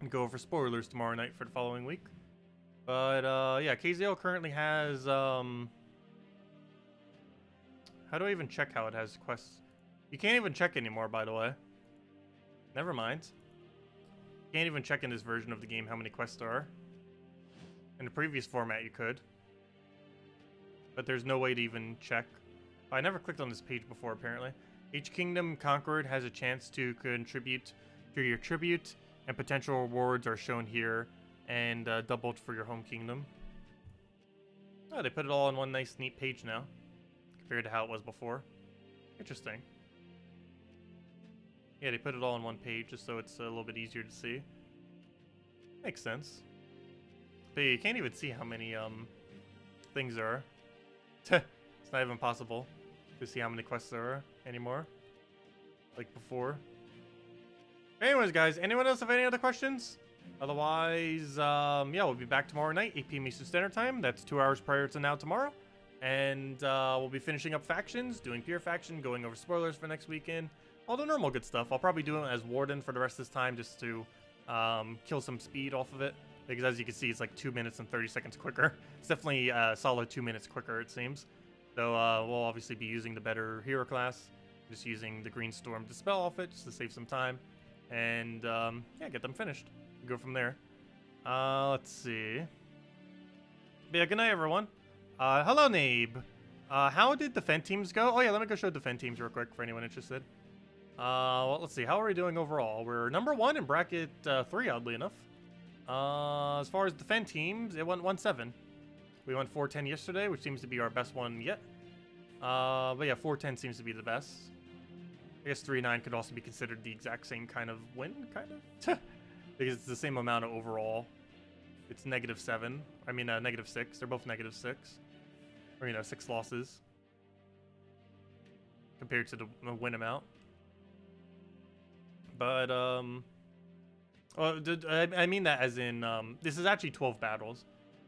And go over spoilers tomorrow night for the following week. But yeah, KZL currently has... how do I even check how it has quests? You can't even check anymore, by the way. Never mind. You can't even check in this version of the game how many quests there are. In the previous format, you could. But there's no way to even check. I never clicked on this page before, apparently. Each kingdom conquered has a chance to contribute to your tribute, and potential rewards are shown here, and doubled for your home kingdom. Oh, they put it all on one nice, neat page now, compared to how it was before. Interesting. Yeah, they put it all on one page, just so it's a little bit easier to see. Makes sense. But you can't even see how many things there are. It's not even possible to see how many quests there are anymore, like before. Anyways, guys, anyone else have any other questions? Otherwise, yeah, we'll be back tomorrow night, 8 p.m. Eastern Standard Time. That's 2 hours prior to now tomorrow. And we'll be finishing up factions, doing Pure Faction, going over spoilers for next weekend. All the normal good stuff. I'll probably do it as Warden for the rest of this time, just to kill some speed off of it. Because as you can see, it's like 2 minutes and 30 seconds quicker. It's definitely a solid 2 minutes quicker, it seems. So we'll obviously be using the better hero class. Just using the Greenstorm Dispel off it, just to save some time. And yeah, get them finished. Go from there. Let's see. But yeah, good night, everyone. Hello, Nabe. How did defend teams go? Oh yeah, let me go show defend teams real quick for anyone interested. Well, let's see. How are we doing overall? We're number 1 in bracket 3, oddly enough. As far as defend teams, it went 1-7. We went 4-10 yesterday, which seems to be our best one yet. But yeah, 4-10 seems to be the best. I guess 3-9 could also be considered the exact same kind of win, kind of. Because it's the same amount of overall. It's -7. I mean, -6. They're both -6. Or, you know, 6 losses. Compared to the win amount. But, well, I mean that as in, this is actually 12 battles.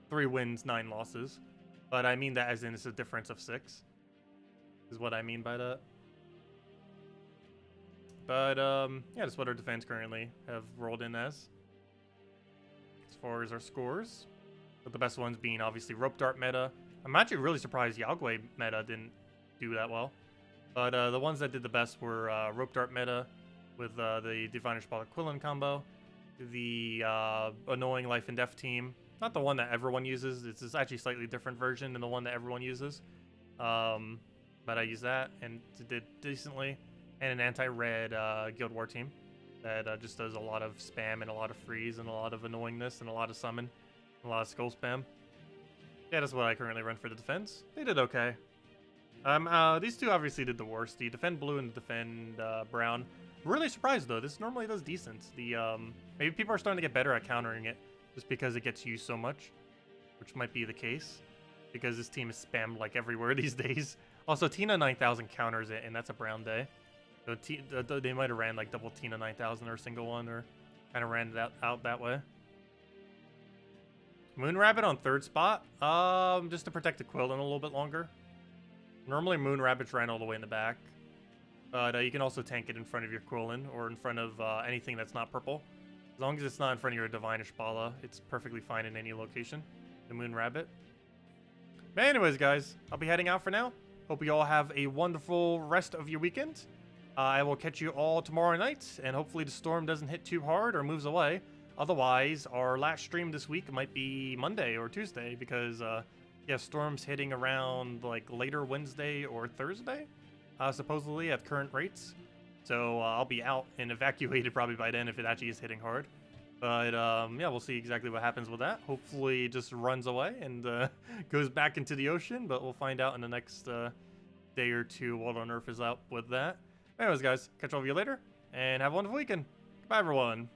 3 wins, 9 losses. But I mean that as in it's a difference of 6. Is what I mean by that. But, yeah, that's what our defense currently have rolled in as far as our scores. With the best ones being, obviously, Rope Dart meta. I'm actually really surprised Yagwe meta didn't do that well. But the ones that did the best were Rope Dart meta with the Divinish Ball Quillen combo. The Annoying Life and Death team. Not the one that everyone uses. It's actually a slightly different version than the one that everyone uses. But I use that, and it did decently. And an anti-red Guild War team that just does a lot of spam and a lot of freeze and a lot of annoyingness and a lot of summon and a lot of skull spam. Yeah, that's what I currently run for the defense. They did okay. These two obviously did the worst. The defend blue and the defend brown. Really surprised though. This normally does decent. Maybe people are starting to get better at countering it just because it gets used so much, which might be the case because this team is spammed like everywhere these days. Also, Tina 9000 counters it, and that's a brown day. So they might have ran like double Tina 9000 or a single one, or kind of ran it out that way. Moon Rabbit on third spot, just to protect the Quillen a little bit longer. Normally Moon Rabbits ran all the way in the back, but you can also tank it in front of your Quillen or in front of anything that's not purple. As long as it's not in front of your Divine Ishbala, it's perfectly fine in any location, the Moon Rabbit. But anyways, guys, I'll be heading out for now. Hope you all have a wonderful rest of your weekend. I will catch you all tomorrow night, and hopefully the storm doesn't hit too hard or moves away. Otherwise, our last stream this week might be Monday or Tuesday because, yeah, storm's hitting around like later Wednesday or Thursday, supposedly at current rates. So I'll be out and evacuated probably by then if it actually is hitting hard. But yeah, we'll see exactly what happens with that. Hopefully it just runs away and goes back into the ocean, but we'll find out in the next day or two what on earth is out with that. Anyways, guys, catch all of you later, and have a wonderful weekend. Bye, everyone.